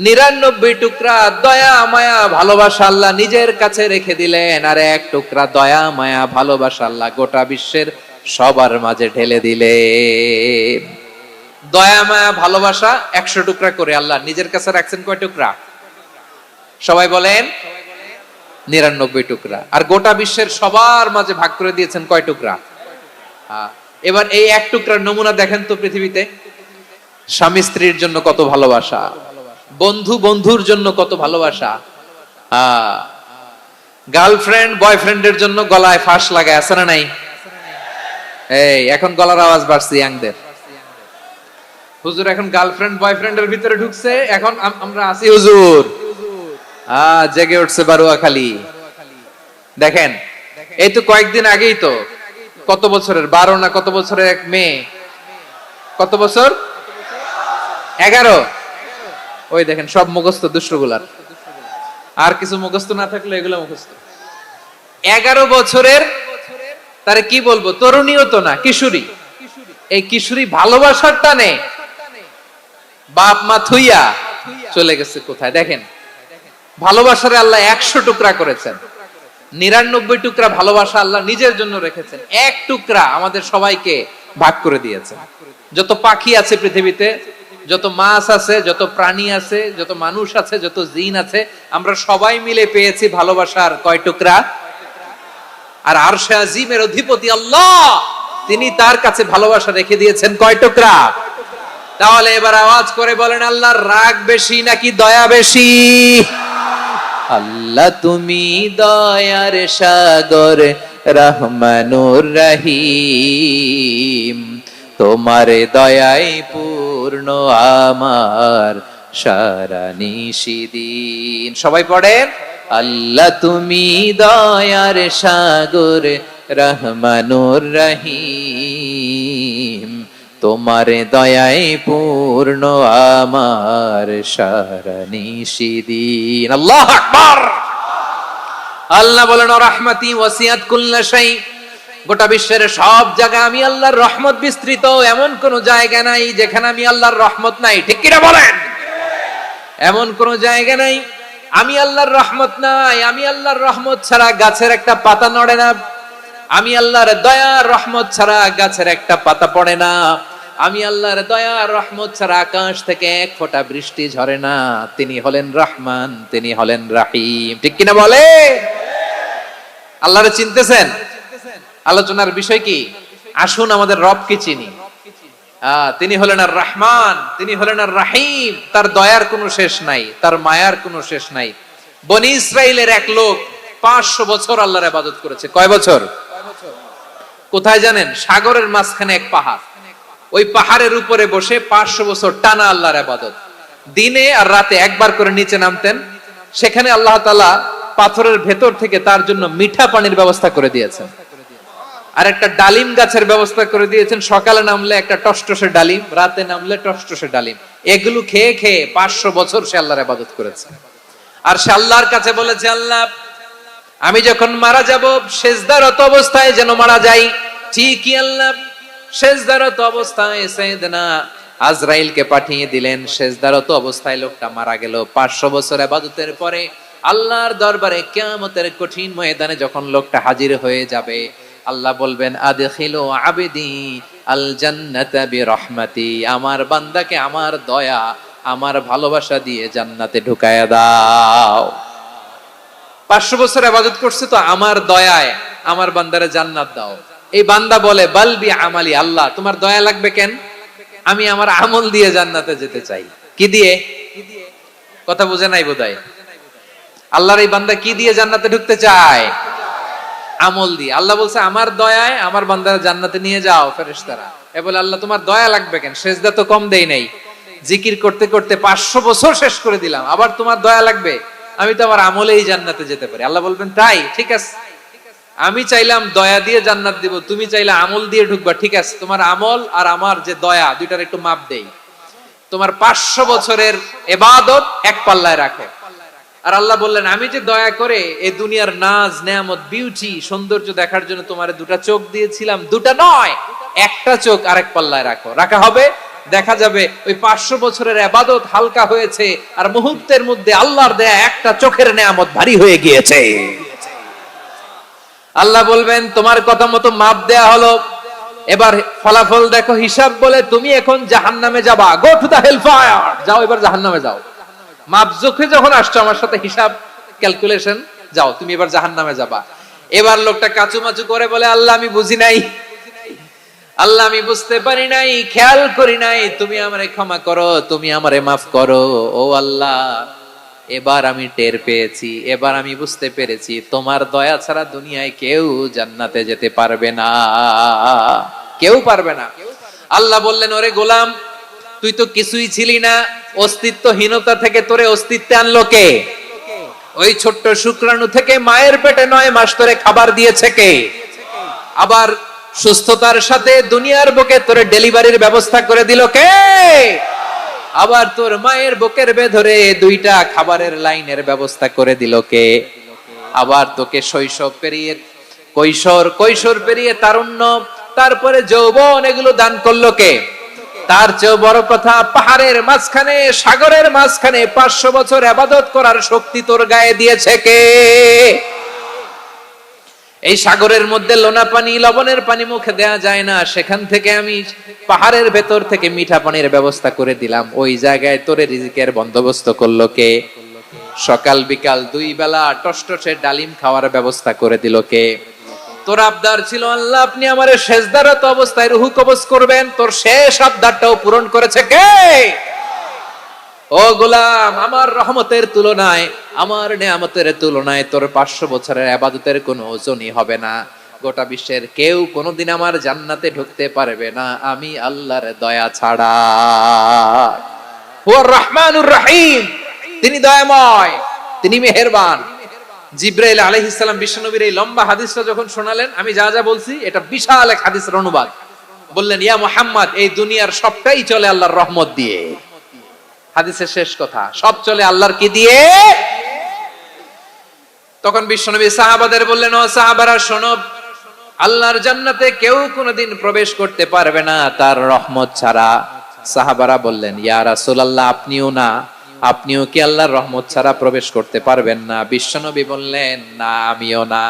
99 টুকরা দয়া মায়া ভালোবাসা আল্লাহ নিজের কাছে রেখে দিলেন, আর 1 টুকরা দয়া মায়া ভালোবাসা আল্লাহ গোটা বিশ্বের সবার মাঝে ঢেলে দিলেন। দয়া মায়া ভালোবাসা 100 টুকরা করে আল্লাহ নিজের কাছে রাখছেন কয় টুকরা? সবাই বলেন 99 টুকরা। আর গোটা বিশ্বের সবার মাঝে ভাগ করে দিয়েছেন কয় টুকরা? এবার এই 1 টুকরার নমুনা দেখেন তো পৃথিবীতে। স্বামী স্ত্রীর জন্য কত ভালোবাসা, বন্ধু বন্ধুর জন্য কত ভালোবাসা, গার্লফ্রেন্ড বয়ফ্রেন্ডের জন্য গলায় ফাঁস লাগায়, আছে না নাই? এই এখন গলার আওয়াজ বাড়ছে ইয়াংদের। হুজুর এখন গার্লফ্রেন্ড বয়ফ্রেন্ডের ভিতরে ঢুকছে, এখন আমরা আছি হুজুর। জেগে উঠছে বারুয়াখালী। দেখেন এই তো কয়েকদিন আগেই তো, কত বছরের 12 না কত বছরের এক মেয়ে, কত বছর 11, ওই দেখেন সব মুখস্থ দুষ্টগুলার, আর কিছু মুখস্থ না থাকলে এগুলো মুখস্থ। 11 বছরের, তারে কি বলবো, তরুণীও তো না, কিশোরী। এই কিশোরী ভালোবাসার টানে বাপ মা থুইয়া চলে গেছে কোথায়? দেখেন ভালোবাসার আল্লাহ 100 টুকরা করেছেন, 99 টুকরা ভালোবাসা আল্লাহ নিজের জন্য রেখেছেন, এক টুকরা আমাদের সবাইকে ভাগ করে দিয়েছেন। যত পাখি আছে পৃথিবীতে, যত মাছ আছে, যত প্রাণী আছে, যত মানুষ আছে, যত জিন আছে, আমরা সবাই মিলে পেয়েছি ভালোবাসার কয় টুকরা? আর আরশে আজিমের অধিপতি আল্লাহ, তিনি তার কাছে ভালোবাসা রেখে দিয়েছেন কয় টুকরা? তাহলে এবার আওয়াজ করে বলেন, আল্লাহর রাগ বেশি নাকি দয়া বেশি? আল্লাহ তুমি দয়ার সাগর, রহমানুর রহিম, তোমার দয়ায় পূর্ণ আমার সারা নিশিদিন। সবাই পড়েন, আল্লাহ তুমি দয়ার সাগর, রহমানুর রহিম, তোমার দয়ায় পূর্ণ আমার সারা নিশিদিন। আল্লাহু আকবার। আল্লাহ বলেন, রাহমাতি ওয়াসিআত কুল্লা শাই, গোটা বিশ্বের সব জায়গা আমি আল্লাহর রহমত বিস্তৃত, এমন কোন জায়গা নাই যেখানে আমি আল্লাহর রহমত নাই। ঠিক কিনা বলেন? এমন কোন জায়গা নাই আমি আল্লাহর রহমত নাই। আমি আল্লাহর রহমত ছাড়া গাছের একটা পাতা নড়ে না, আমি আল্লাহর দয়া রহমত ছাড়া গাছের একটা পাতা পড়ে না, আমি আল্লাহর দয়া রহমত ছাড়া আকাশ থেকে এক ফোঁটা বৃষ্টি ঝরে না। তিনি হলেন রহমান, তিনি হলেন রাহিম। ঠিক কিনা বলে? আল্লাহরে চিনতেছেন? আলোচনার বিষয় কি? আসুন আমাদের রবকে চিনি। তিনি হলেন আর রহমান, তিনি হলেন আর রাহিম। তার দয়ার কোনো শেষ নাই, তার মায়ার কোনো শেষ নাই। বনি ইসরাইলের এক লোক 500 বছর আল্লাহর ইবাদত করেছে। কয় বছর? কোথায় জানেন? সাগরের মাঝখানে এক পাহাড়, ওই পাহাড়ের উপরে বসে 500 বছর টানা আল্লাহর ইবাদত। দিনে আর রাতে একবার করে নিচে নামতেন। সেখানে আল্লাহ তাআলা পাথরের ভেতর থেকে তার জন্য মিঠা পানির ব্যবস্থা করে দিয়েছেন, আর একটা ডালিম গাছের ব্যবস্থা করে দিয়েছেন। সকালে নামলে একটা টসটসে ডালিম, রাতে নামলে টসটসে ডালিম। এগুলো খেয়ে খেয়ে 500 বছর সে আল্লাহর ইবাদত করেছে। আর সে আল্লাহর কাছে বলেছে, আল্লাহ আমি যখন মারা যাব সেজদারত অবস্থায় যেন মারা যাই। ঠিকই আল্লাহ সেজদারত অবস্থায় সাইয়েদনা আজরাইলকে পাঠিয়ে দিলেন। সেজদারত অবস্থায় লোকটা মারা গেল। 500 বছর ইবাদতের পরে আল্লাহর দরবারে কিয়ামতের কঠিন ময়দানে যখন লোকটা হাজির হয়ে যাবে, আল্লাহ বলবেন, আদখিলু আবদি আল জান্নাতা বিরহমাতি, আমার বান্দাকে আমার দয়া, আমার ভালোবাসা দিয়ে জান্নাতে ঢুকায়া দাও। 500 বছর ইবাদত করছে তো আমার দয়ায় আমার বান্দারে জান্নাত দাও। এই বান্দা বলে, বালবি আমালি, আল্লাহ তোমার দয়া লাগবে কেন? আমি আমার আমল দিয়ে জান্নাতে যেতে চাই। কি দিয়ে? কথা বুঝে নাই বোধহয়। আল্লাহর এই বান্দা কি দিয়ে জান্নাতে ঢুকতে চায়? আমল দিয়ে। আল্লাহ বলছে, আমার দয়ায় আমার বান্দারা জান্নাতে নিয়ে যাও ফেরেশতারা। এ বলে, আল্লাহ তোমার দয়া লাগবে কেন? সেজদা তো কম দেই নাই, জিকির করতে করতে 500 বছর শেষ করে দিলাম, আবার তোমার দয়া লাগবে? আমি তো আমার আমলেই জান্নাতে যেতে পারি। আল্লাহ বলবেন, তাই ঠিক আছে, আমি চাইলাম দয়া দিয়ে জান্নাত দিব, তুমি চাইলে আমল দিয়ে ঢুকবা, ঠিক আছে, তোমার আমল আর আমার যে দয়া দুইটার একটু মাপ দেই। তোমার 500 বছরের ইবাদত এক পাল্লায় রাখো। আর আল্লাহ বললেন, আমি যে দয়া করে এই দুনিয়ার নাজ নেয়ামত বিউটি সৌন্দর্য দেখার জন্য তোমারে 2টা চোখ দিয়েছিলাম, 2টা নয়, একটা চোখ আরেক পাল্লায় রাখো। রাখা হবে, দেখা যাবে ওই 500 বছরের ইবাদত হালকা হয়েছে, আর মুহূর্তের মধ্যে আল্লাহর দেয়া একটা চোখের নেয়ামত ভারী হয়ে গিয়েছে। আল্লাহ বলবেন, তোমার কথা মতো মাপ দেয়া হলো, এবার ফলাফল দেখো, হিসাব বলে তুমি এখন জাহান্নামে যাবা। Go to the hell fire, যাও এবার জাহান্নামে যাও। মাপ জোখে যখন আসছো আমার সাথে হিসাব ক্যালকুলেশন, যাও তুমি এবার জাহান্নামে যাবা। এবার লোকটা কাচুমাচু করে বলে, আল্লাহ আমি বুঝি নাই, আল্লাহ আমি বুঝতে পারি নাই, খেয়াল করি নাই, তুমি আমারে ক্ষমা করো, তুমি আমারে মাফ করো। ও আল্লাহ, এবার আমি টের পেয়েছি, এবার আমি বুঝতে পেরেছি তোমার দয়া ছাড়া দুনিয়ায় কেউ জান্নাতে যেতে পারবে না, কেউ পারবে না। আল্লাহ বললেন, ওরে গোলাম, তুই তো কিছুই ছিলি না, অস্তিত্বহীনতা থেকে তোরে অস্তিত্বে আনলো কে? ওই ছোট্ট শুক্রাণু থেকে মায়ের পেটে 9 মাস ধরে খাবার দিয়েছে কে? আবার সুস্থতার সাথে দুনিয়ার বুকে তোরে ডেলিভারির ব্যবস্থা করে দিল কে? আবার তোর মায়ের বুকের ভেতরে 2টা খাবারের লাইনের ব্যবস্থা করে দিল কে? আবার তোকে শৈশব পেরিয়ে কৈশোর পেরিয়ে তারুণ্য, তারপরে যৌবন, এগুলো দান করলো কে? তার চেয়ে বড় কথা, পাহাড়ের মাঝখানে, সাগরের মাঝখানে 500 বছর ইবাদত করার শক্তি তোর গায়ে দিয়েছে কে? এই সাগরের মধ্যে লোনা পানি, লবণের পানি মুখে দেয়া যায় না, সেখান থেকে আমি পাহাড়ের ভেতর থেকে মিঠা পানির ব্যবস্থা করে দিলাম। ওই জায়গায় তোরে রিজিকের বন্দোবস্ত করলো কে? সকাল বিকাল 2 বেলা টসটসে ডালিম খাওয়ার ব্যবস্থা করে দিল কে? তোর আবদার ছিল, আল্লাহ আপনি আমারে সেজদারত অবস্থায় রুহু কবজ করবেন, তোর শেষ আবদারটাও পূরণ করেছে কে? ও গোলাম, আমার রহমতের তুলনায়, আমার নেয়ামতের তুলনায় তোর 500 বছরের ইবাদতের কোনো ওজনই হবে না। গোটা বিশ্বের কেউ কোনোদিন আমার জান্নাতে ঢুকতে পারবে না আমি আল্লাহর দয়া ছাড়া। হুয়ার রহমানুর রহিম, তিনি দয়াময়, তিনি মেহেরবান। জিব্রাইল আলাইহিস সালাম বিশ্বনবীর এই লম্বা হাদিসটা যখন শোনালেন, আমি যা যা বলছি এটা বিশাল এক হাদিসের অনুবাদ। বললেন, ইয়া মুহাম্মদ, এই দুনিয়ার সবটাই চলে আল্লাহর রহমত দিয়ে। হাদিসের শেষ কথা, সব চলে আল্লাহর কি দিয়ে? তখন বিশ্বনবী সাহাবাদের বললেন, ও সাহাবারা শোনো, আল্লাহর জান্নাতে কেউ কোনোদিন প্রবেশ করতে পারবে না তার রহমত ছাড়া। সাহাবারা বললেন, ইয়া রাসূলুল্লাহ, আপনিও না? আপনিও কি আল্লাহর রহমত ছাড়া প্রবেশ করতে পারবেন না? বিশ্বনবী বললেন, না, আমিও না।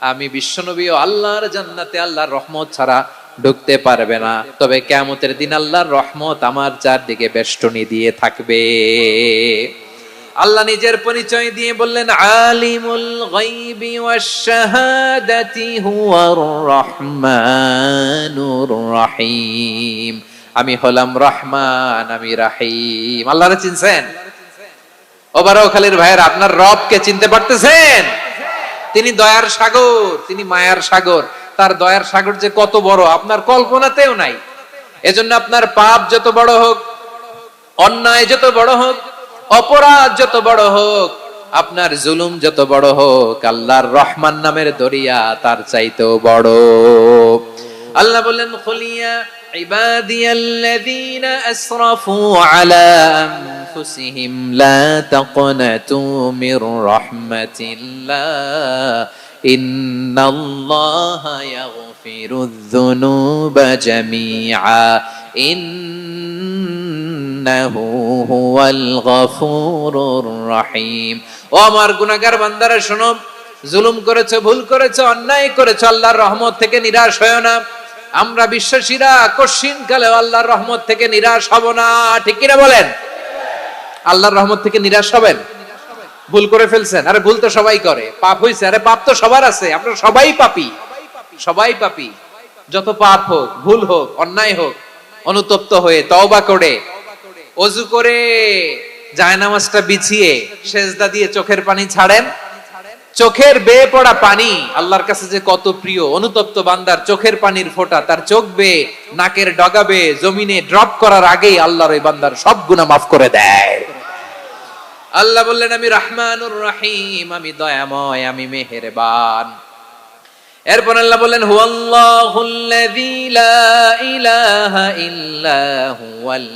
আমি বিশ্বনবীও আল্লাহর জান্নাতে আল্লাহর রহমত ছাড়া ঢুকতে পারবে না, তবে কিয়ামতের দিন আল্লাহর রহমত আমার চারদিকে বেষ্টনী দিয়ে থাকবে। আল্লাহ নিজের পরিচয় দিয়ে বললেন, আলিমুল গায়বি ওয়াশ শাহাদাতি হুয়ার রহমানুর রহিম। আমি হলাম রহমান, আমি রাহিম। আল্লাহরে চিনছেন? ওবারখালীর ভাইয়ের, আপনার রবকে চিনতে পারতেছেন? তিনি দয়ার সাগর, তিনি মায়ার সাগর। তার দয়ার সাগর যে কত বড় আপনার কল্পনাতেও নাই। এজন্য আপনার পাপ যত বড় হোক, অন্যায় যত বড় হোক, অপরাধ যত বড় হোক, আপনার জুলুম যত বড় হোক, আল্লাহর রহমান নামের দরিয়া তার চাইতেও বড়। আল্লাহ বললেন, খুলিয়া ইবাদিয়াল্লাযীনা আসরাফু আলা আনফুসিহিম লা তাকনাতু মির রাহমাতিল্লাহ ইন্নাল্লাহা ইয়াগফিরুয যুনুবা জামিআ ইন্নাহু হুয়াল গফুরুর রহিম। ও আমার গুনাহগার বান্দারা শোনো, জুলুম করেছো, ভুল করেছো, অন্যায় করেছো, আল্লাহর রহমত থেকে নিরাশ হয়ো না। আমরা বিশ্বাসীরা কঠিন কালে আল্লাহর রহমত থেকে নিরাশ হব না, ঠিক কিনা বলেন? আল্লাহর রহমত থেকে নিরাশ হবেন? ভুল করে ফেলছেন, আরে ভুল তো সবাই করে। পাপ হইছে, আরে পাপ তো সবার আছে, আপনারা সবাই পাপী, সবাই পাপী। যত পাপ হোক, ভুল হোক, অন্যায় হোক, অনুতপ্ত হয়ে তওবা করে, ওযু করে, জায়নামাজটা বিছিয়ে সেজদা দিয়ে চোখের পানি ছাড়েন। চোখের বেয়ে পড়া পানি আল্লাহর কাছে যে কত প্রিয়। অনুতপ্ত বান্দার চোখের পানির ফোঁটা তার চোখ বেয়ে, নাকের ডগা বেয়ে জমিনে ড্রপ করার আগেই আল্লাহর ওই বান্দার সব গুনাহ মাফ করে দেয়। আল্লাহ বললেন, আমি রহমানুর রহিম, আমি দয়াময়, আমি মেহেরবান। এরপর আল্লাহ বললেন, হুয়াল্লাহুল্লাযী লা ইলাহা ইল্লা হুয়াল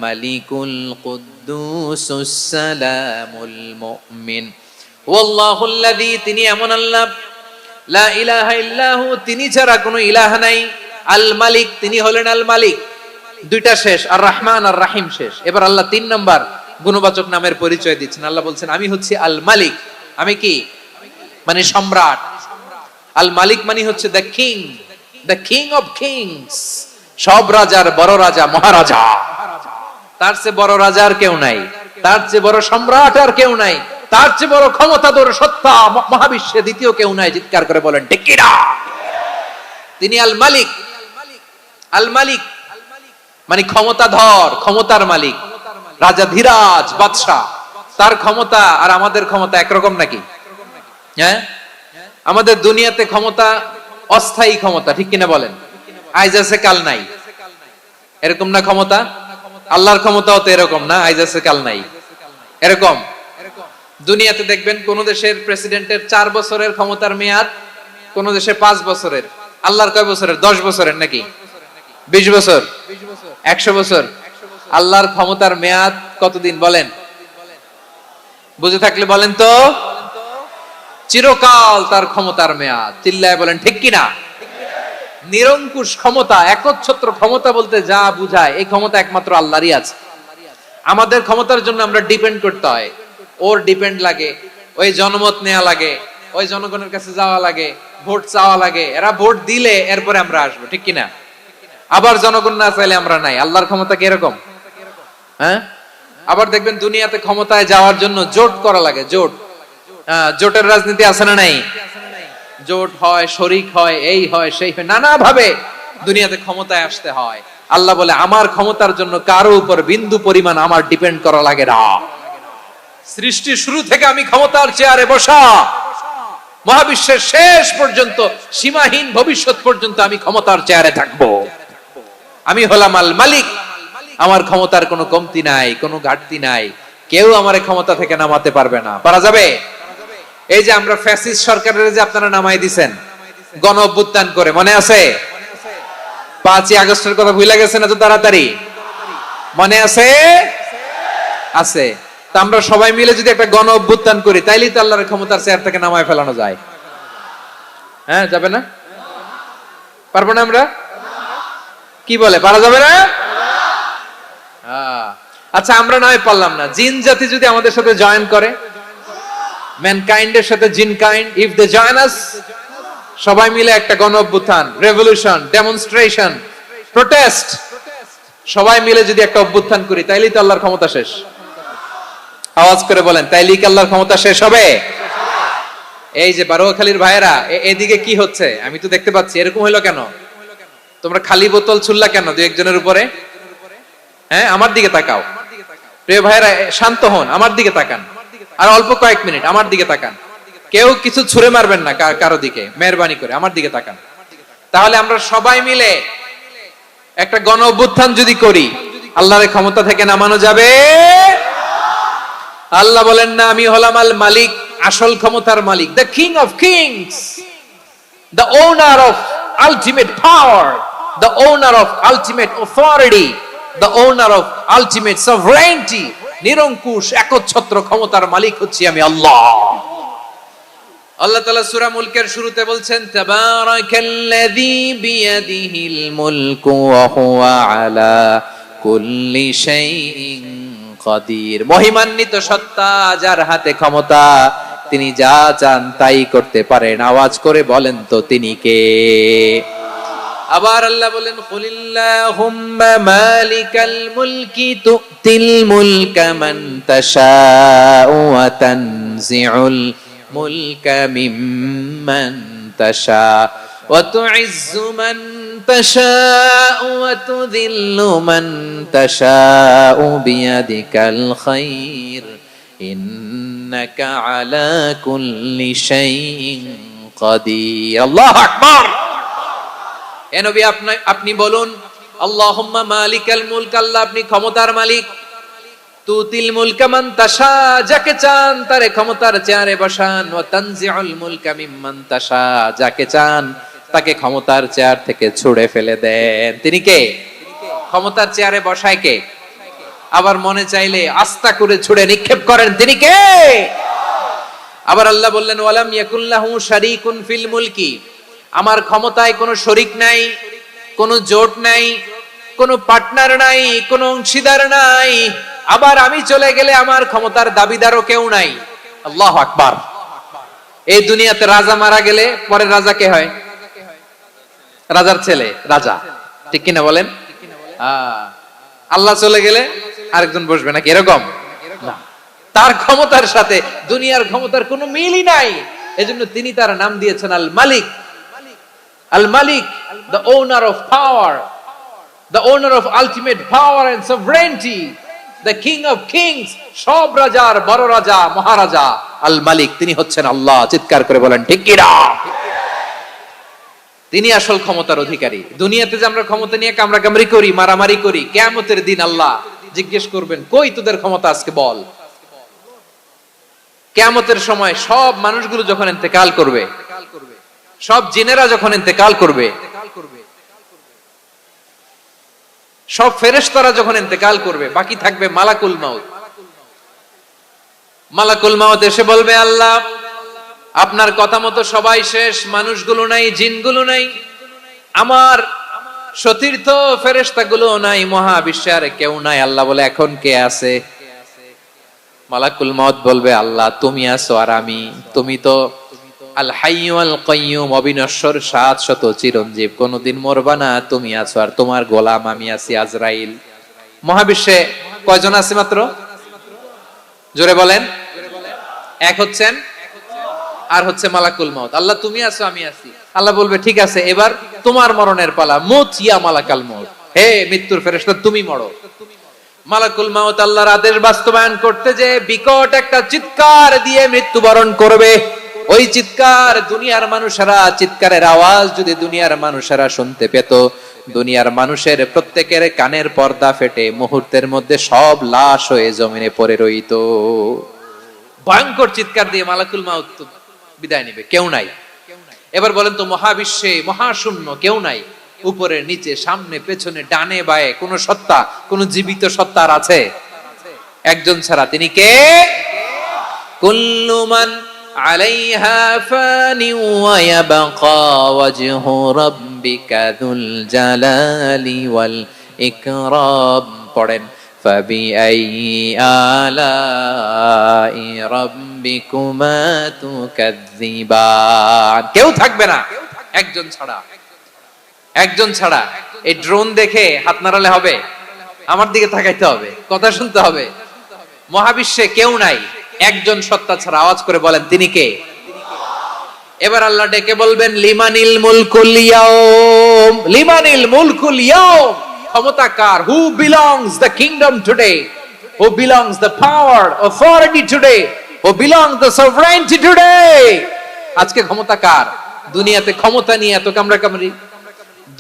মালিকুল কুদ্দুসুস সালামুল মুমিন। হুয়াল্লাহুল্লাযী, তিনি এমন আল্লাহ, লা ইলাহা ইল্লাহু, তিনি ছাড়া কোনো ইলাহ নাই। আল মালিক, তিনি হলেন আল মালিক। দুইটা শেষ, আর রহমান আর রাহিম শেষ। এবার আল্লাহ 3 নাম্বার গুণবাচক নামের পরিচয় দিচ্ছেন। আল্লাহ বলছেন, আমি হচ্ছি আল মালিক। আমি কি? মানে সম্রাট। আল মালিক মানে হচ্ছে the king, the king of kings. সব রাজার বড় রাজা, মহারাজা। তার চেয়ে বড় রাজা আর কেউ নাই, তার চেয়ে বড় সম্রাট আর কেউ নাই, তার চেয়ে বড় ক্ষমতাধর সত্তা মহাবিশ্বে দ্বিতীয় কেউ নাই। চিৎকার করে বলেন ঠিক কিনা? তিনি আল মালিক। আল মালিক মানে ক্ষমতাধর, ক্ষমতার মালিক, রাজা ধীরাজ, বাদশা। তার ক্ষমতা আর আমাদের ক্ষমতা একরকম নাকি? হ্যাঁ, আমাদের দুনিয়াতে ক্ষমতা অস্থায়ী ক্ষমতা, ঠিক কিনা বলেন? আইজ আছে কাল নাই, এরকম না ক্ষমতা? আল্লাহর ক্ষমতাও তো এরকম না, আইজ আছে কাল নাই এরকম। দুনিয়াতে দেখবেন কোন দেশের প্রেসিডেন্টের 4 বছরের ক্ষমতার মেয়াদ, কোন দেশে 5 বছরের। আল্লাহর কয় বছরের? 10 বছরের নাকি 20 বছর 100 বছর? আল্লাহর ক্ষমতার মেয়াদ কতদিন বলেন? বুঝে থাকলে বলেন তো। চিরকাল তার ক্ষমতার মেয়াদ। চিল্লায় বলেন ঠিক কিনা? নিরঙ্কুশ ক্ষমতা, একচ্ছত্র ক্ষমতা বলতে যা বুঝায়, এই ক্ষমতা একমাত্র আল্লাহরই আছে। আমাদের ক্ষমতার জন্য আমরা ডিপেন্ড করতে হয়, ওর ডিপেন্ড লাগে, ওই জনমত নেওয়া লাগে, ওই জনগণের কাছে যাওয়া লাগে, ভোট চাওয়া লাগে, এরা ভোট দিলে এরপরে আমরা আসবো, ঠিক কিনা? আবার জনগণ না চাইলে আমরা নাই। আল্লাহর ক্ষমতা কি এরকম? হ্যাঁ, আবার দেখবেন দুনিয়াতে ক্ষমতায় যাওয়ার জন্য জোট করা লাগে, জোট। জোটের রাজনীতি আছে না নাই? জোট হয়, শরিক হয়, এই হয় সেই হয়, নানা ভাবে দুনিয়াতে ক্ষমতায় আসতে হয়। আল্লাহ বলে আমার ক্ষমতার জন্য কারো উপর বিন্দু পরিমাণ আমার ডিপেন্ড করা লাগে না। সৃষ্টি শুরু থেকে আমি ক্ষমতার চেয়ারে বসা, মহাবিশ্বের শেষ পর্যন্ত, সীমাহীন ভবিষ্যৎ পর্যন্ত আমি ক্ষমতার চেয়ারে থাকবো। আমি হলাম আল মালিক, আমার ক্ষমতার কোনো কমতি নাই, কোনো ঘাটতি নাই। কেউ আমার ক্ষমতা থেকে নামাতে পারবে না। পারা যাবে? এই যে আমরা ফ্যাসিস্ট সরকারের যে আপনারা নামাই দিছেন গণ অভ্যুত্থান করে, মনে আছে? 5ই আগস্টের কথা ভুলে গেছেন এত তাড়াতাড়ি? মনে আছে? আছে। তা আমরা সবাই মিলে যদি একটা গণ অভ্যুত্থান করি, তাইলেই তো আল্লাহর ক্ষমতার চেয়ার থেকে নামায় ফেলানো যায়। হ্যাঁ, যাবে না? পারবো না আমরা? কি বলে, পারা যাবে না? আচ্ছা, আমরা নয় পারলাম না, জিন জাতি যদি আমাদের সাথে জয়েন করে, ম্যানকাইন্ডের সাথে জিনকাইন্ড, ইফ দে জয়েন আস, সবাই মিলে একটা গণ অভ্যুত্থান, রেভলিউশন, ডেমনস্ট্রেশন, প্রোটেস্ট, সবাই মিলে যদি একটা অভ্যুত্থান করি, তাইলেই তো আল্লাহর ক্ষমতা শেষ। আওয়াজ করে বলেন, তাইলেই কি আল্লাহর ক্ষমতা শেষ হবে? এই যে বারোয়াখালীর ভাইয়েরা, এদিকে কি হচ্ছে আমি তো দেখতে পাচ্ছি, এরকম হইলো কেন? তোমরা খালি বোতল ছুড়লা কেন দুই একজনের উপরে? হ্যাঁ, আমার দিকে তাকাও। প্রিয় ভাইয়েরা, শান্ত হন, আমার দিকে তাকান, আর অল্প কয়েক মিনিট আমার দিকে তাকান। কেউ কিছু ছুঁড়ে মারবেন না কারো দিকে, মেহরবানি করে আমার দিকে তাকান। তাহলে আমরা সবাই মিলে একটা গণ অভ্যুত্থান যদি করি, আল্লাহর ক্ষমতা থেকে নামানো যাবে? আল্লাহ বলেন না, আমি হলাম আল মালিক, আসল ক্ষমতার মালিক, the king of kings, the owner of ultimate power, the owner of ultimate authority, the owner of ultimate sovereignty. নিরঙ্কুশ একচ্ছত্র ক্ষমতার মালিক হচ্ছি আমি আল্লাহ। আল্লাহ তাআলা সূরা মুলকের শুরুতে বলছেন, তাবারাকাল্লাযী বিয়াদিহিল মুলকু ওয়া হুয়া আলা কুল্লি শাইইন কাদির। মহিমান্বিত সত্তা, যার হাতে ক্ষমতা, তিনি যা চান তাই করতে পারেন। আওয়াজ করে বলেন তো তিনি কে? আবার আল্লাহ বলেন, কুলিল্লাহুম্মা মালিকাল মুলকি তুতিল মুলকা মান তাশাউ ওয়া তানজিউল মুলকা মিম্মান তাশা ওয়া তুইজ্জু মান তাশাউ ওয়া তুযিল্লু মান তাশাউ বিয়াদিকাল খায়র ইন্নাকা আলা কুল্লি শাইইন কাদির। আল্লাহু আকবার। এ নবী, আপনি বলুন, আল্লাহুম্মা মালিকাল মুলক, আল্লাহ আপনি ক্ষমতার মালিক, তুতিল মুলকা মান তাশা, যাকে চান তারে ক্ষমতার চেয়ারে বসান, ওয়া তানজিউল মুলকা মিম্মান তাশা, যাকে চান তাকে ক্ষমতার চেয়ার থেকে ছুঁড়ে ফেলে দেন। তিনি কে? ক্ষমতার চেয়ারে বসায় কে? আবার মনে চাইলে আস্তা করে ছুঁড়ে নিক্ষেপ করেন, তিনি কে? আবার আল্লাহ বললেন, ওয়ালাম ইয়াকুল্লাহু শারীকুন ফিল মুলকি, আমার ক্ষমতায় কোনো শরিক নাই, কোনো জোট নাই, কোনো পার্টনার নাই, কোনো অংশীদার নাই। আবার আমি চলে গেলে আমার ক্ষমতার দাবিদারও কেউ নাই। আল্লাহু আকবার। এই দুনিয়াতে রাজা মারা গেলে পরের রাজা কে হয়? রাজার ছেলে রাজা, ঠিক কিনা বলেন? আল্লাহ চলে গেলে আরেকজন বসবে নাকি এরকম? তার ক্ষমতার সাথে দুনিয়ার ক্ষমতার কোনো মিলই নাই। এজন্য তিনি তার নাম দিয়েছেন আল মালিক। Al Malik, the owner of power, the owner of ultimate power and sovereignty, the king of kings, সব রাজার বড় রাজা, মহারাজা, আল মালিক, তিনি হচ্ছেন আল্লাহ। চিৎকার করে বলেন ঠিক কি না? তিনি আসল ক্ষমতার অধিকারী। দুনিয়াতে যে আমরা ক্ষমতা নিয়ে কামড়াকামড়ি করি, মারামারি করি, কিয়ামতের দিন আল্লাহ জিজ্ঞেস করবেন, কই তোদের ক্ষমতা, আজকে বল। কিয়ামতের সময় সব মানুষগুলো যখন ইন্তেকাল করবে, সব জিনেরা যখন ইন্তেকাল করবে, সব ফেরেশতারা যখন ইন্তেকাল করবে, বাকি থাকবে মালাকুল মাউত। মালাকুল মাউত এসে বলবে, আল্লাহ আপনার কথা মতো সবাই শেষ, মানুষগুলো নাই, জিনগুলো নাই, আমার সতীর্থ ফেরেশতাগুলো নাই, মহাবিশ্বে আর কেউ নাই। আল্লাহ বলে, এখন কে আছে? মালাকুল মাউত বলবে, আল্লাহ তুমি আছো আর আমি। তুমি তো আল হাইয়্যু আল কাইয়্যুম, অবিনশ্বর, শাশ্বত, চিরঞ্জীব, কোনদিন মরবা না, তুমি আছো আর তোমার গোলাম আমি আছি আজরাইল। মহাবিশ্বে কয়জন আছে মাত্র? জোরে বলেন। এক হচ্ছেন আর হচ্ছে মালাকুল মাউত। আল্লাহ তুমি আছো আমি আছি। আল্লাহ বলবে, ঠিক আছে, এবার তোমার মরণের পালা, মুত ইয়া মালাকাল মাউত, হে মৃত্যুর ফেরেশতা তুমি মরো। মালাকুল মাউত আল্লাহর আদেশ বাস্তবায়ন করতে যে বিকট একটা চিৎকার দিয়ে মৃত্যুবরণ করবে। ওই চিৎকার দুনিয়ার মানুষেরা, চিৎকারের আওয়াজ যদি দুনিয়ার মানুষেরা শুনতে পেত, দুনিয়ার মানুষের প্রত্যেকের কানের পর্দা ফেটে মুহূর্তের মধ্যে সব লাশ হয়ে জমিনে পড়ে রইত। ভয়ঙ্কর চিৎকার দিয়ে মালাকুল মাউত বিদায় নিবে, কেউ নাই। এবার বলেন তো, মহাবিশ্বে মহাশূন্য, কেউ নাই, উপরে নিচে সামনে পেছনে ডানে বায়ে কোন সত্তা, কোন জীবিত সত্তার আছে? একজন ছাড়া, তিনি কে? কুল্লু মান আলাইহা ফানি ওয়া ইয়াবকা ওয়াজহু রাব্বিকা যুল জালালি ওয়াল ইকরাম। পড়েন, ফাবিআইয়ি আলাই রাব্বিকুমা তুকাযযিবান। কেউ থাকবে না একজন ছাড়া, একজন ছাড়া। এই ড্রোন দেখে হাত নাড়ালে হবে? আমার দিকে তাকাইতে হবে, কথা শুনতে হবে। মহাবিশ্বে কেউ নাই একজন সত্তা ছাড়া। আওয়াজ করে বলেন, তিনি কে? এবার আল্লাহ ডেকে বলবেন, লিমানিল মুলকুল ইয়াউম, লিমানিল মুলকুল ইয়াউম, ক্ষমতা কার? Who belongs the kingdom today, who belongs the power, authority today, who belongs the sovereignty today. আজকে ক্ষমতা কার? দুনিয়াতে ক্ষমতা নিয়ে এত কামড়াকামড়ি,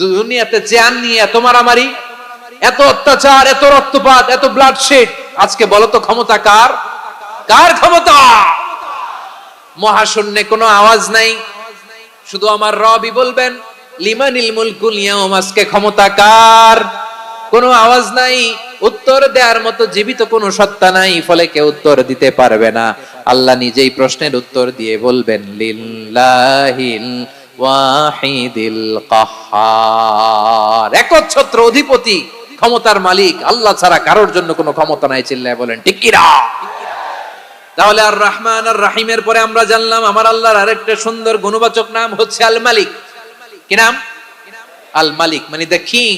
দুনিয়াতে চেয়ার নিয়ে এত মারামারি, এত অত্যাচার, এত রক্তপাত, এত ব্লাডশেড, আজকে বলো তো ক্ষমতা কার? কার ক্ষমতা? মহাশূন্যে কোনো আওয়াজ নাই, শুধু আমার রবই বলবেন, লিমানিল মুলকুল ইয়াউম, আজকে ক্ষমতা কার? কোনো আওয়াজ নাই, উত্তর দেওয়ার মতো জীবিত কোনো সত্তা নাই, ফলে কেউ উত্তর দিতে পারবে না। আল্লাহ নিজেই প্রশ্নের উত্তর দিয়ে বলবেন, লিল্লাহিল ওয়াহিদিল কাহ্হার, একচ্ছত্র অধিপতি, ক্ষমতার মালিক আল্লাহ ছাড়া কারোর জন্য কোনো ক্ষমতা নাই। চিল্লায় বলেন ঠিক কি না? তাহলে আর রহমান আর রাহিমের পরে আমরা জানলাম আমার আল্লাহর আরেকটা সুন্দর গুণবাচক নাম হচ্ছে আল মালিক। কি নাম? আল মালিক, মানে দ্য কিং,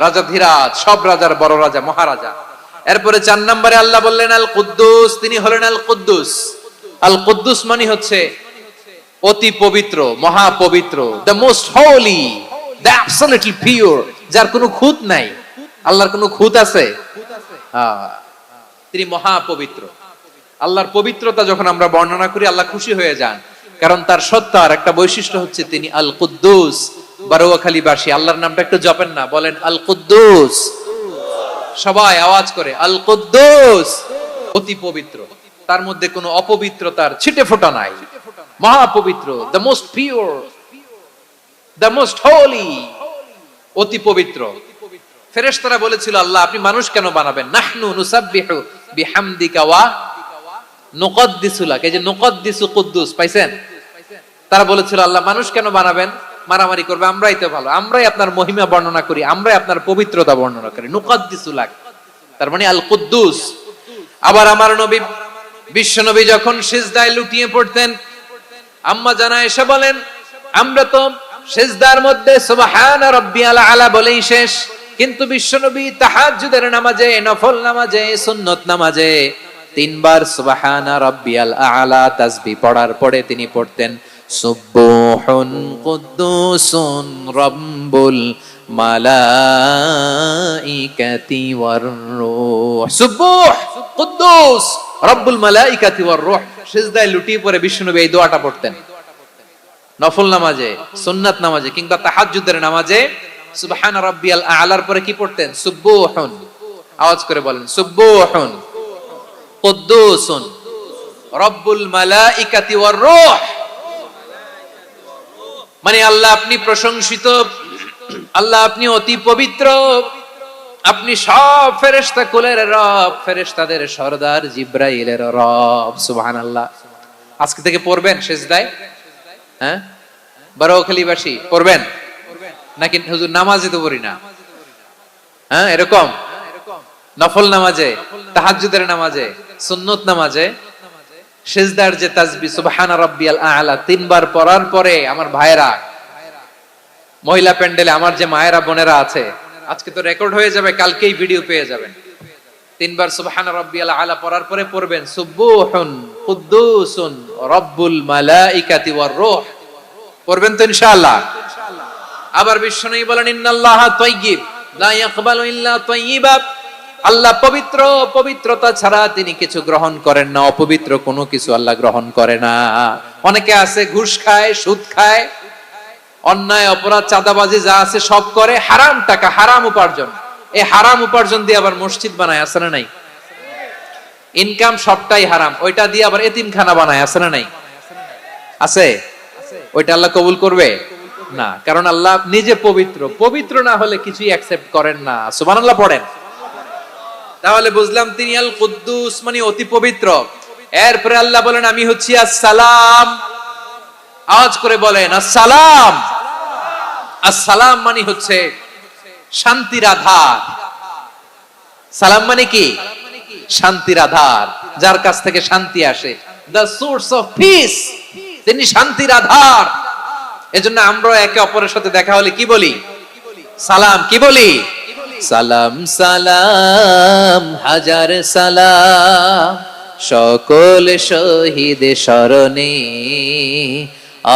রাজাধিরাজ, সব রাজার বড় রাজা, মহারাজা। এরপরে 4 নম্বরে আল্লাহ বললেন আল কুদ্দুস, তিনি হলেন আল কুদ্দুস। আল কুদ্দুস মানে হচ্ছে অতি পবিত্র, মহা পবিত্র, the most Holi, the absolutely pure, যার কোনো খুঁত নাই। আল্লাহর কোনো খুঁত আছে? তিনি মহা পবিত্র। আল্লাহর পবিত্রতা যখন আমরা বর্ণনা করি, আল্লাহ খুশি হয়ে যান, কারণ তার সত্তার একটা বৈশিষ্ট্য হচ্ছে তিনি আল কুদ্দুস। বারোয়াখালীবাসী আল্লাহর নামটা একটু জপেন না, বলেন আল কুদ্দুস, সবাই আওয়াজ করে আল কুদ্দুস। অতি পবিত্র, তার মধ্যে কোনো অপবিত্রতার ছিটে ফোঁটা নাই, মহা পবিত্র, the most pure, the most Holi, অতি পবিত্র। ফেরেশতারা বলেছিল, আল্লাহ আপনি মানুষ কেন বানাবেন? নাহনু নুসাব্বিহু বিহামদিকা ওয়া নুকদ্দিসু লাক। এই যে নুকদ্দিসু কুদ্দুস পাইছেন? তারা বলেছিল, আল্লাহ মানুষ কেন বানাবেন? মারামারি করবে, আমরাই তো ভালো, আমরাই আপনার মহিমা বর্ণনা করি, আমরাই আপনার পবিত্রতা বর্ণনা করি। নুকদ্দিসু লাক, তার মানে আল কুদ্দুস। আবার আমার নবী, বিশ্ব নবী যখন সিজদায় লুটিয়ে পড়তেন, আম্মা জানা এসে বলেন, আমরা তো সিজদার মধ্যে সুবহানা রাব্বিয়াল আলা বলেই শেষ, কিন্তু বিশ্বনবী তাহাজ্জুদের নামাজে, নফল নামাজে, সুন্নত নামাজে 3 বার সুবহানা রাব্বিয়াল আলা তাসবিহ পড়ার পরে তিনি পড়তেন সুবহুন কুদ্দুসুন রাব্বুল মালাইকাতি ওয়ার রূহ। সুবুহ কুদ্দুস রব্বুল মালাইকাতি ওয়ার রূহ। সিজদায় লুটিয়ে পড়ে বিশ্বনবী এই দোয়াটা পড়তেন নফল নামাজে, সুন্নাত নামাজে কিংবা তাহাজ্জুদের নামাজে। সুবহান রাব্বিয়াল আ'লার পরে কি পড়তেন? সুবুহুন। আওয়াজ করে বলেন, সুবুহুন কুদ্দুসুন রব্বুল মালাইকাতি ওয়ার রূহ। মানে আল্লাহ আপনি প্রশংসিত, আল্লাহ আপনি অতি পবিত্র, আপনি সব ফেরেশতা কুলের রব, ফেরেশতাদের সরদার জিব্রাইলের রব। সুবহানাল্লাহ। আজকে থেকে পড়বেন সিজদায়? হ্যাঁ, বারোখালীবাসী পড়বেন নাকি হুজুর নামাজে তো পড়ি না? হ্যাঁ, এরকম নফল নামাজে, তাহাজ্জুদের নামাজে, সুন্নত নামাজে সিজদার যে তাসবিহ সুবহানা রাব্বিয়াল আ'লা তিনবার পড়ার পরে আমার ভাইরা, মহিলা প্যান্ডেলে আমার যে মায়েরা বোনেরা আছে, আজকে তো রেকর্ড হয়ে যাবে, কালকেই ভিডিও পেয়ে যাবেন। তিনবার সুবহানা রাব্বিয়াল আ'লা পড়ার পরে পড়বেন সুবুহুন কুদ্দুসুন রব্বুল মালাইকাতি ওয়ার রূহ। পড়বেন তো ইনশাআল্লাহ? আবার বিশ্বনবী বলেন ইন্নাল্লাহা তাইয়্যিব লা ইয়াকবালু ইল্লা তাইয়্যিবা। আল্লাহ পবিত্র, পবিত্রতা ছাড়া তিনি কিছু গ্রহণ করেন না, অপবিত্র কোনো কিছু আল্লাহ গ্রহণ করে না। অনেকে আছে ঘুষ খায়, সুদ খায়, অন্যায় অপরাধ চাঁদাবাজি যা আছে সব করে, হারাম টাকা, হারাম উপার্জন। এই হারাম উপার্জন দিয়ে আবার মসজিদ বানায়, আছে না নাই? ইনকাম সবটাই হারাম, ওইটা দিয়ে আবার এতিমখানা বানায়, আছে না নাই? আছে। ওইটা আল্লাহ কবুল করবে না, কারণ আল্লাহ নিজে পবিত্র। পবিত্র না হলে কিছুই অ্যাকসেপ্ট করেন না। সুবহানাল্লাহ পড়েন। তাহলে বুঝলাম তিনি আল কুদ্দুস মানে অতি পবিত্র। এরপরে আল্লাহ বলেন আমি হচ্ছি আসসালাম। আওয়াজ করে বলেন আসসালাম। আসসালাম মানে হচ্ছে শান্তির আধার। সালাম মানে কি? শান্তির আধার, যার কাছ থেকে শান্তি আসে। দ্য সোর্স অফ পিস, তিনি শান্তির আধার। এজন্য আমরা একে অপরের সাথে দেখা হলে কি বলি? সালাম। কি বলি? সালাম সালাম হাজার সালাম সকল শহীদ স্মরণে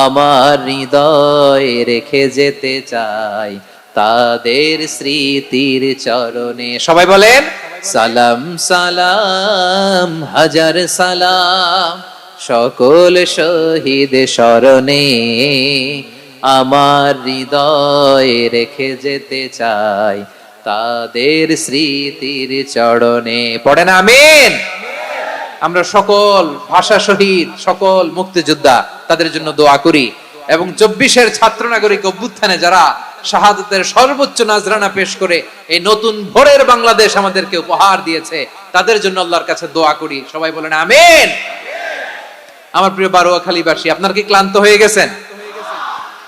আমার হৃদয় রেখে যেতে চাই তাদের স্মৃতির চরণে। সবাই বলেন সালাম সালাম হাজার সালাম সকল শহীদ স্মরণে আমার হৃদয় রেখে যেতে চাই তাদের স্মৃতির চরণে। পড়েন আমিন। আমরা সকল ভাষা শহীদ, সকল মুক্তিযোদ্ধা তাদের জন্য দোয়া করি, এবং 24-এর ছাত্র নাগরিক অভ্যুত্থানে যারা শাহাদাতের সর্বোচ্চ নাজরানা পেশ করে এই নতুন ভোরের বাংলাদেশ আমাদেরকে উপহার দিয়েছে, তাদের জন্য আল্লাহর কাছে দোয়া করি। সবাই বলেন আমিন। আমার প্রিয় বারোয়াখালীবাসী, আপনারা কি ক্লান্ত হয়ে গেছেন?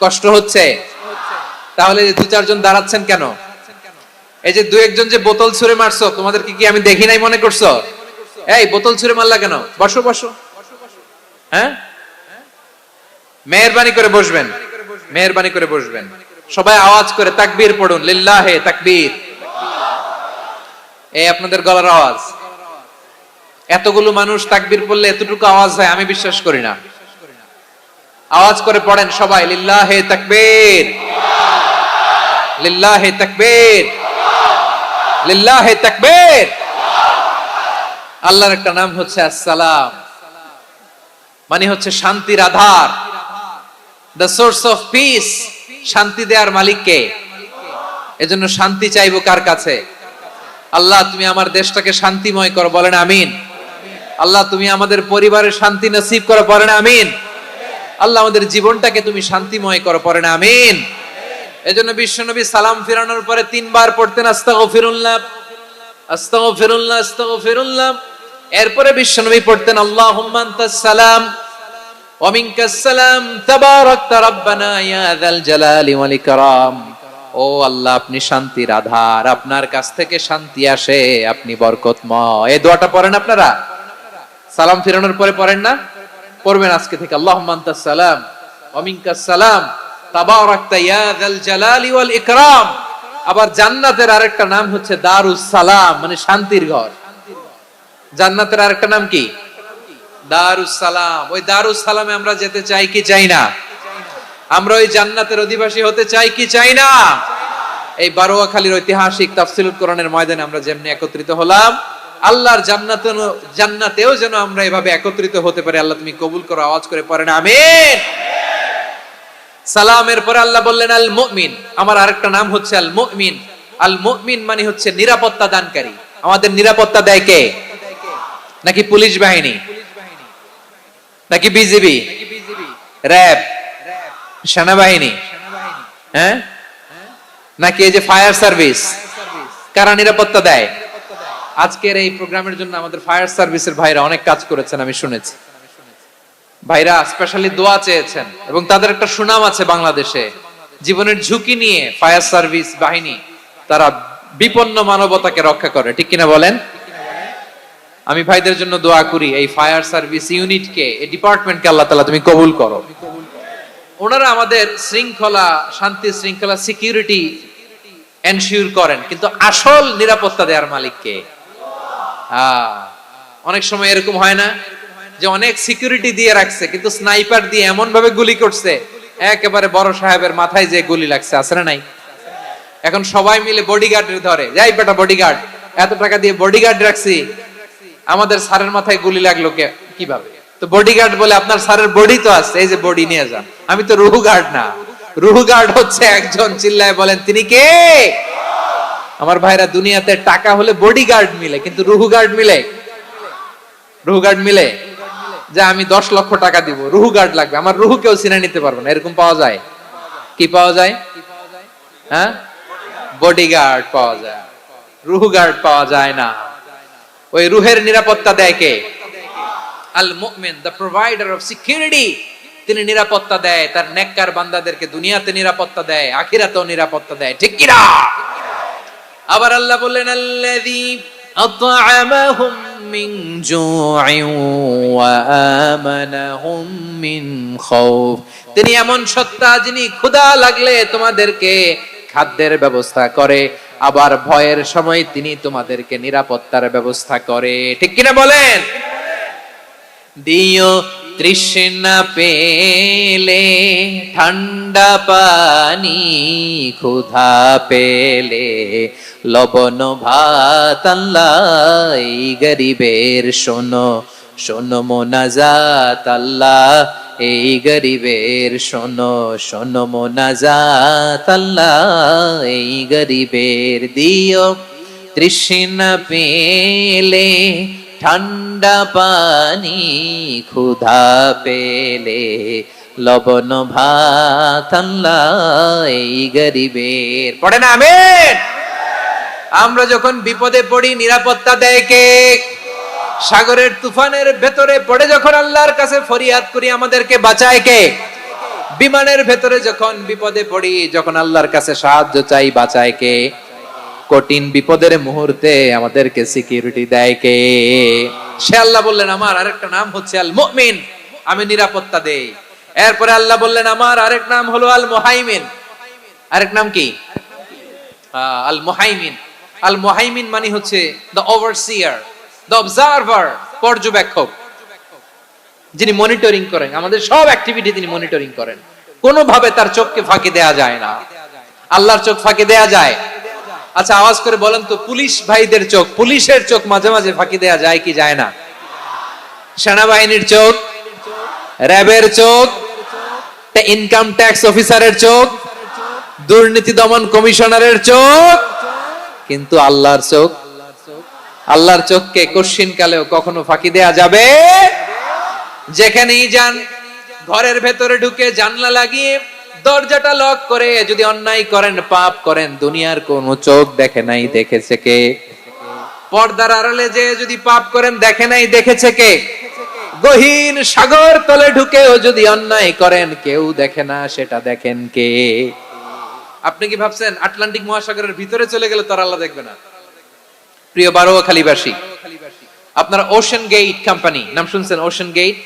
কষ্ট হচ্ছে? তাহলে 2-4 জন দাঁড়াচ্ছেন কেন? এই যে 2-1 জন যে বোতল ছুঁড়ে মারছো, তোমাদেরকে কি আমি দেখি নাই মনে করছো? এই বোতল ছুঁড়ে মারলা কেন? বসো বসো। হ্যাঁ, মেহেরবানি করে বসবেন, মেহেরবানি করে বসবেন। সবাই আওয়াজ করে তাকবীর পড়ুন, লিল্লাহে তাকবীর। এই আপনাদের গলার আওয়াজ। এতগুলো মানুষ তাকবীর পড়লে এতটুকু আওয়াজ হয় আমি বিশ্বাস করি না। আওয়াজ করে পড়েন সবাই, লিল্লাহে তাকবীর, লিল্লাহে তাকবীর, লিল্লাহে তাকবীর। আল্লাহর একটা নাম হচ্ছে আসসালাম, মানে হচ্ছে শান্তির আধার, দ্য সোর্স অফ পিস। শান্তি দেওয়ার মালিক কে? এজন্য শান্তি চাইবো কার কাছে? আল্লাহ তুমি আমার দেশটাকে শান্তিময় করো, বলেন আমিন। আল্লাহ তুমি আমাদের পরিবারের শান্তি নসিব করো, বলেন আমিন। আল্লাহ আমাদের জীবনটাকে তুমি শান্তিময় করো, পড়েন আমিন। এজন্য বিশ্বনবী সালাম ফিরানোর পরে 3 বার পড়তেন আস্তাগফিরুল্লাহ, আস্তাগফিরুল্লাহ, আস্তাগফিরুল্লাহ। এরপরে বিশ্বনবী পড়তেন আল্লাহুম্মা আনতাস সালাম ওয়া মিনকাস সালাম তাবারাকতা রাব্বানা ইয়া যাল জালালি ওয়াল ইকরাম। ও আল্লাহ আপনি শান্তির আধার, আপনার কাছ থেকে শান্তি আসে, আপনি বরকতময়। এই দোয়াটা পড়েন আপনারা? সালাম ফিরানোর পরে পড়েন না? পড়বেন আজকে থেকে। আল্লাহুম্মা আনতাস সালাম ওয়া মিনকাস সালাম তাবারাকতা ইয়া যাল জালালি ওয়াল ইকরাম। আবার জান্নাতের আরেকটা নাম হচ্ছে দারুস সালাম, মানে শান্তির ঘর। জান্নাতের আরেকটা নাম কি? দারুস সালাম। ওই দারুস সালামে আমরা যেতে চাই কি চাই না? আমরা ওই জান্নাতের অধিবাসী হতে চাই কি চাই না? এই বারোয়াখালীর ঐতিহাসিক তাফসীরুল কোরআনের ময়দানে আমরা যেমনি একত্রিত হলাম, আল্লাহর জান্নাতেও যেন আমরা এভাবে একত্রিত হতে পারি। আল্লাহ তুমি কবুল করো, আওয়াজ করে পড়েন আমিন। সালামের পরে আল্লাহ বললেন আল মুমিন, আমার আরেকটা নাম হচ্ছে আল মুমিন। আল মুমিন মানে হচ্ছে নিরাপত্তা দানকারী। আমাদের নিরাপত্তা দেয় কে? নাকি পুলিশ বাহিনী, নাকি বিজিবি, র‍্যাব, সেনাবাহিনী, হ্যাঁ, নাকি এই যে ফায়ার সার্ভিস? কারা নিরাপত্তা দেয়? আজকের এই প্রোগ্রামের জন্য আমাদের ফায়ার সার্ভিসের ভাইরা অনেক কাজ করেছেন, আমি শুনেছি। ভাইরা স্পেশালি দোয়া চেয়েছেন এবং তাদের একটা সুনাম আছে বাংলাদেশে। জীবনের ঝুঁকি নিয়ে ফায়ার সার্ভিস বাহিনী তারা বিপন্ন মানবতাকে রক্ষা করে, ঠিক কিনা বলেন? আমি ভাইদের জন্য দোয়া করি, এই ফায়ার সার্ভিস ইউনিটকে, এই ডিপার্টমেন্টকে আল্লাহ তাআলা তুমি কবুল করো। ওনারা আমাদের শৃঙ্খলা, শান্তি শৃঙ্খলা, সিকিউরিটি এনশিওর করেন, কিন্তু আসল নিরাপত্তা দেওয়ার মালিক কে? অনেক সময় এরকম হয় না যে অনেক সিকিউরিটি দিয়ে রাখছে, কিন্তু স্নাইপার দিয়ে এমন ভাবে গুলি করছে একেবারে বড় সাহেবের মাথায় যে গুলি লাগছে, আছে না নাই? এখন সবাই মিলে বডিগার্ডের ধরে, যাই বেটা বডিগার্ড, এত টাকা দিয়ে বডিগার্ড রাখছি, আমাদের স্যারের মাথায় গুলি লাগলো কিভাবে? তো বডিগার্ড বলে আপনার স্যারের বডি তো আছে, এই যে বডি নিয়ে যান। আমি তো রুহু গার্ড না, রুহু গার্ড হচ্ছে একজন, চিল্লায় বলেন তিনি কে? আমার ভাইরা, দুনিয়াতে টাকা হলে বডিগার্ড মিলে, কিন্তু রুহু গার্ড মিলে? রুহু গার্ড মিলে? যে আমি 10 লক্ষ টাকা দিব, রুহু গার্ড লাগবে, আমার রুহু কেউ চিনে নিতে পারবে না, এরকম পাওয়া যায়? কি পাওয়া যায়? হ্যাঁ, বডিগার্ড পাওয়া যায়, রুহু গার্ড পাওয়া যায় না। ওই রুহের নিরাপত্তা দেয় কে? আল মুমিন, দ্য প্রোভাইডার অফ সিকিউরিটি। তিনি নিরাপত্তা দেয় তার নেককার বান্দাদেরকে, দুনিয়াতে নিরাপত্তা দেয়, আখিরাতেও নিরাপত্তা দেয়, ঠিক কি না? আবার আল্লাহ বললেন আল্লাযী আত'আমাহুম মিন জু'ইন ওয়া আমানাহুম মিন খাউফ। তিনি এমন সত্তা যিনি ক্ষুধা লাগলে তোমাদেরকে খাদ্যের ব্যবস্থা করে, আবার ভয়ের সময় তিনি তোমাদেরকে নিরাপত্তার ব্যবস্থা করে, ঠিক কিনা বলেন? দিও তৃষ্ণা পেলে ঠান্ডা পানি, ক্ষুধা পেলে লবণ ভাত, আল্লাহ এই গরিবের শোনো শোনো মোনাজাত, আল্লাহ এই গরিবের শোনো শোনো মোনাজাত, আল্লাহ এই গরিবের। দিও তৃষ্ণা পেলে ঠান্ডা পানি, ক্ষুধা পেলে লবণ ভাত, আল্লাহ এই গরিবের। পড়ে না আমিন? আমরা যখন বিপদে পড়ি নিরাপত্তা দেয় কে? সাগরের তুফানের ভেতরে পড়ে যখন আল্লাহর কাছে ফরিয়াদ করি আমাদেরকে বাঁচায় কে? বিমানের ভেতরে যখন বিপদে পড়ি, যখন আল্লাহর কাছে সাহায্য চাই, বাঁচায় কে? কঠিন বিপদের মুহূর্তে আমাদেরকে সিকিউরিটি দেয় কে? সে আল্লাহ বললেন আমার আরেকটা নাম হচ্ছে আল মুমিন, আমি নিরাপত্তা দেই। এরপরে আল্লাহ বললেন আমার আরেক নাম হলো আল মুহাইমিন। আরেক নাম কি? আল মুহাইমিন। আল মুহাইমিন মানে হচ্ছে দ্য ওভারসিয়ার, দ্য অবজারভার, পর্যবেক্ষক, যিনি মনিটরিং করেন আমাদের সব অ্যাক্টিভিটি, তিনি মনিটরিং করেন। কোনোভাবে তার চোখকে ফাঁকি দেয়া যায় না। আল্লাহর চোখ ফাঁকি দেয়া যায়? আচ্ছা আওয়াজ করে বলেন তো, পুলিশ ভাইদের চোখ, পুলিশের চোখ মাঝে মাঝে ফাঁকি দেয়া যায় কি যায় না? সেনাবাহিনীর চোখ, র্যাবের চোখ, ইনকাম ট্যাক্স অফিসারের চোখ, দুর্নীতি দমন কমিশনারের চোখ, কিন্তু আল্লাহর চোখ? আল্লাহর চোখকে কশিন কালেও কখনো ফাঁকি দেয়া যাবে? যেখানেই যান, ঘরের ভেতরে ঢুকে জানলা লাগিয়ে দরজাটা লক করে যদি অন্যায় করেন, পাপ করেন, দুনিয়ার কোন চোখ দেখে নাই, দেখেছে কে? পর্দার আড়ালে যে যদি পাপ করেন, দেখে নাই, দেখেছে কে? গহীন সাগর তলে ঢুকেও যদি অন্যায় করেন, কেউ দেখে না, সেটা দেখেন কে? আপনি কি ভাবছেন আটলান্টিক মহাসাগরের ভিতরে চলে গেলে তার আল্লাহ দেখবে না? প্রিয় বারোয়াখালীবাসী, আপনারা ওশেন গেট কোম্পানি নাম শুনছেন? ওশেন গেট,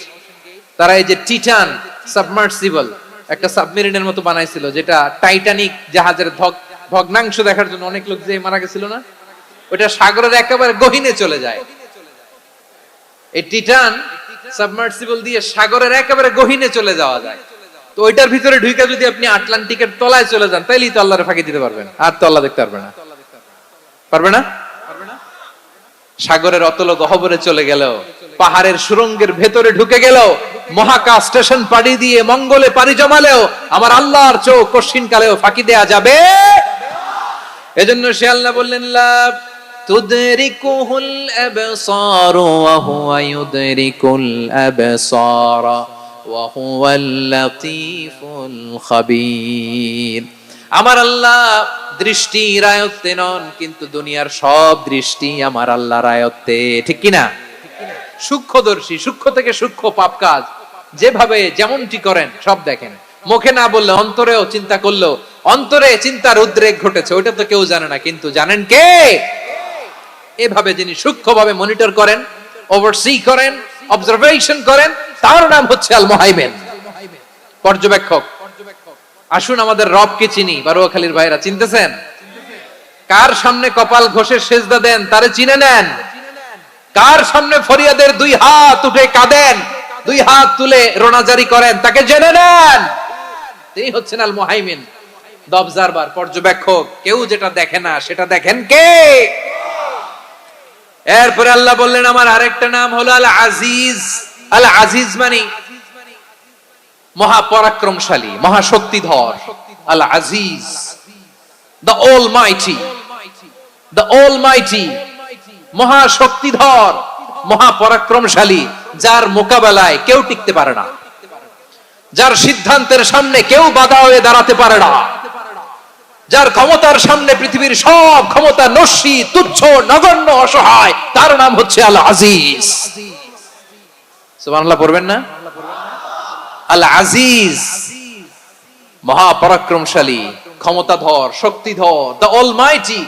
তারা এই যে টিটান সাবমার্সিবল একটা সাবমেরিনের মতো বানাইছিল, যেটা টাইটানিক জাহাজের ভগ্নাংশ দেখার জন্য অনেক লোক যে মারা গেছিল না, ওটা সাগরের একেবারে গহীনে চলে যায়। এই টিটান সাবমার্সিবল দিয়ে সাগরের একেবারে গহীনে চলে যাওয়া যায়। তো ওইটার ভিতরে ঢুকে যদি আপনি আটলান্টিকের তলায় চলে যান, তাইলেই তো আল্লাহরে ফাঁকি দিতে পারবেন, আর তো আল্লাহ দেখতে পারবে না। পারবে না? সাগরের অতল গহ্বরে চলে গেল, পাহাড়ের সুরঙ্গের ভেতরে ঢুকে গেল, মহাকাশ স্টেশন পাড়ি দিয়ে মঙ্গলে পাড়ি জমালেও আমার আল্লাহর চোখ কঠিন কালেও ফাঁকি দেয়া যাবে। এজন্য সে আল্লাহ বললেন, লা তুদরিকুহুল আবসার ওয়া হুয়া ইউদরিকুল আবসার ওয়া হুয়াল লাতীফুল খাবীর। আমার আল্লাহ দৃষ্টির আয়ত্তে নন, কিন্তু দুনিয়ার সব দৃষ্টি আমার আল্লাহর আয়ত্তে, ঠিক কি না? সূক্ষ্মদর্শী, সূক্ষ্ম থেকে সূক্ষ্ম পাপ কাজ যেভাবে যেমনটি করেন সব দেখেন। মুখে না বললে অন্তরেও চিন্তা করলো, অন্তরে চিন্তার উদ্রেক ঘটেছে, ওইটা তো কেউ জানে না, কিন্তু জানেন কে? এভাবে যিনি সূক্ষ্মভাবে মনিটর করেন, ওভারসি করেন, অবজারভেশন করেন, তার নাম হচ্ছে আল মুহাইমিন, পর্যবেক্ষক। আসুন আমাদের রবকে চিনি। বারুয়াখালীর ভাইরা চিনতেছেন? কার সামনে কপাল ঘষে সেজদা দেন তারে চিনে নেন। কার সামনে ফরিয়াদের দুই হাত উঠে কাঁদেন, দুই হাত তুলে রোনাজারি করেন, তাকে জেনে নেন। তিনি হচ্ছেন আল মুহাইমিন, দ্য অবজারভার, পর্যবেক্ষক। কেউ যেটা দেখে না সেটা দেখেন কে? এরপরে আল্লাহ বললেন আমার আরেকটা নাম হলো আল আজিজ। আল আজিজ মানে মহাপরাক্রমশালী, মহাশক্তিধর। আল আজিজ, দ্য অলমাইটি, দ্য অলমাইটি, মহাশক্তিধর, মহাপরাক্রমশালী, যার মোকাবেলায় কেউ টিকতে পারে না, যার সিদ্ধান্তের সামনে কেউ বাধা হয়ে দাঁড়াতে পারে না, যার ক্ষমতার সামনে পৃথিবীর সব ক্ষমতা নস্যি, তুচ্ছ, নগণ্য, অসহায়, তার নাম হচ্ছে আল আজিজ। সুবহানাল্লাহ পড়বেন না? আল আজিজ, মহাপরাক্রমশালী, ক্ষমতাধর, শক্তিধর, দ্য অলমাইটি,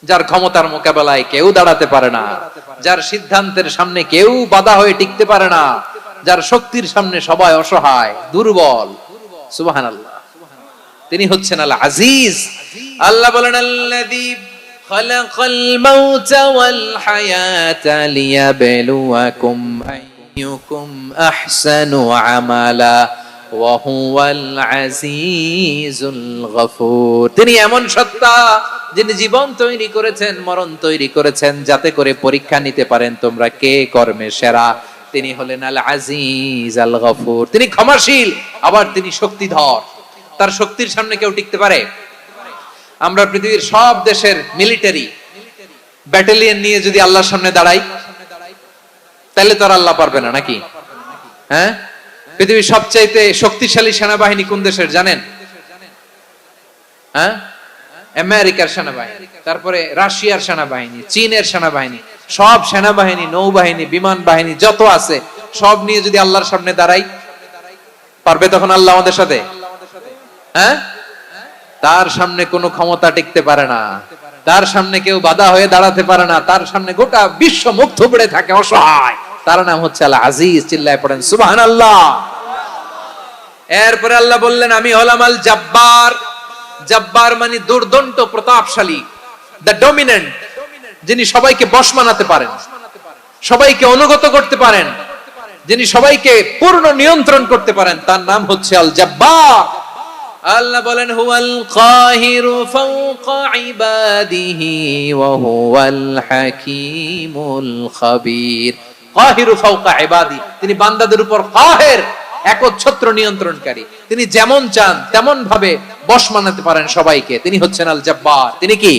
যার ক্ষমতার মোকাবেলায় কেউ দাঁড়াতে পারে না, যার সিদ্ধান্তের সামনে কেউ বাধা হয়ে টিকতে পারে না, যার শক্তির সামনে সবাই অসহায়, দুর্বল। সুবহানাল্লাহ, তিনি হচ্ছেন আল আজিজ। আল্লাহ বলেন আল্লাযী খালাকাল মাউতা ওয়াল হায়াতা লিয়াবলুয়াকুম আইয়ুকুম আহসানু আমালা ওয়া হুয়াল আজিজুল গফুর। তিনি এমন সত্তা যিনি জীবন তৈরি করেছেন, মরণ তৈরি করেছেন, যাতে করে পরীক্ষা নিতে পারেন তোমরা কে কর্মে সেরা। তিনি হলেন আল আজিজ আল গফুর। তিনি ক্ষমাশীল, আবার তিনি শক্তিধর। তার শক্তির সামনে কেউ টিকতে পারে? আমরা পৃথিবীর সব দেশের মিলিটারি ব্যাটালিয়ন নিয়ে যদি আল্লাহর সামনে দাঁড়াই, তাহলে তো আর আল্লাহ পারবে না, নাকি? হ্যাঁ, পৃথিবীর সবচাইতে শক্তিশালী সেনাবাহিনী কোন দেশের জানেন? হ্যাঁ, আমেরিকার সেনাবাহিনী, তারপরে রাশিয়ার সেনাবাহিনী, চীনের সেনাবাহিনী, সব সেনাবাহিনী, নৌবাহিনী, বিমান বাহিনী যত আছে সব নিয়ে যদি আল্লাহর সামনে দাঁড়াই, পারবে তখন আল্লাহ আমাদের সাথে? হ্যাঁ, তার সামনে কোনো ক্ষমতা টিকতে পারে না, তার সামনে কেউ বাধা হয়ে দাঁড়াতে পারে না, তার সামনে গোটা বিশ্ব মুখ থুবড়ে থাকে, অসহায়। তার নাম হচ্ছে আল আজিজ। চিল্লায় পড়েন সুবহানাল্লাহ। এরপরে আল্লাহ বললেন আমি হলাম আল জব্বার। জব্বার মানে দুর্দন্ত, প্রতাপশালী, দ্য ডমিনেন্ট, যিনি সবাইকে বশ মানাতে পারেন, সবাইকে অনুগত করতে পারেন, যিনি সবাইকে পূর্ণ নিয়ন্ত্রণ করতে পারেন, তার নাম হচ্ছে আল জব্বার। আল্লাহ বলেন হুয়াল কাহিরু ফাওকা ইবাদিহি ওয়া হুয়াল হাকীমুল খাবীর। কাহিরু ফাওকা ইবাদি, তিনি বান্দাদের উপর কাহের, একচ্ছত্র নিয়ন্ত্রণকারী। তিনি যেমন চান তেমন ভাবে বশ মানাতে পারেন সবাইকে। তিনি হচ্ছেন আল জব্বার। তিনি কি?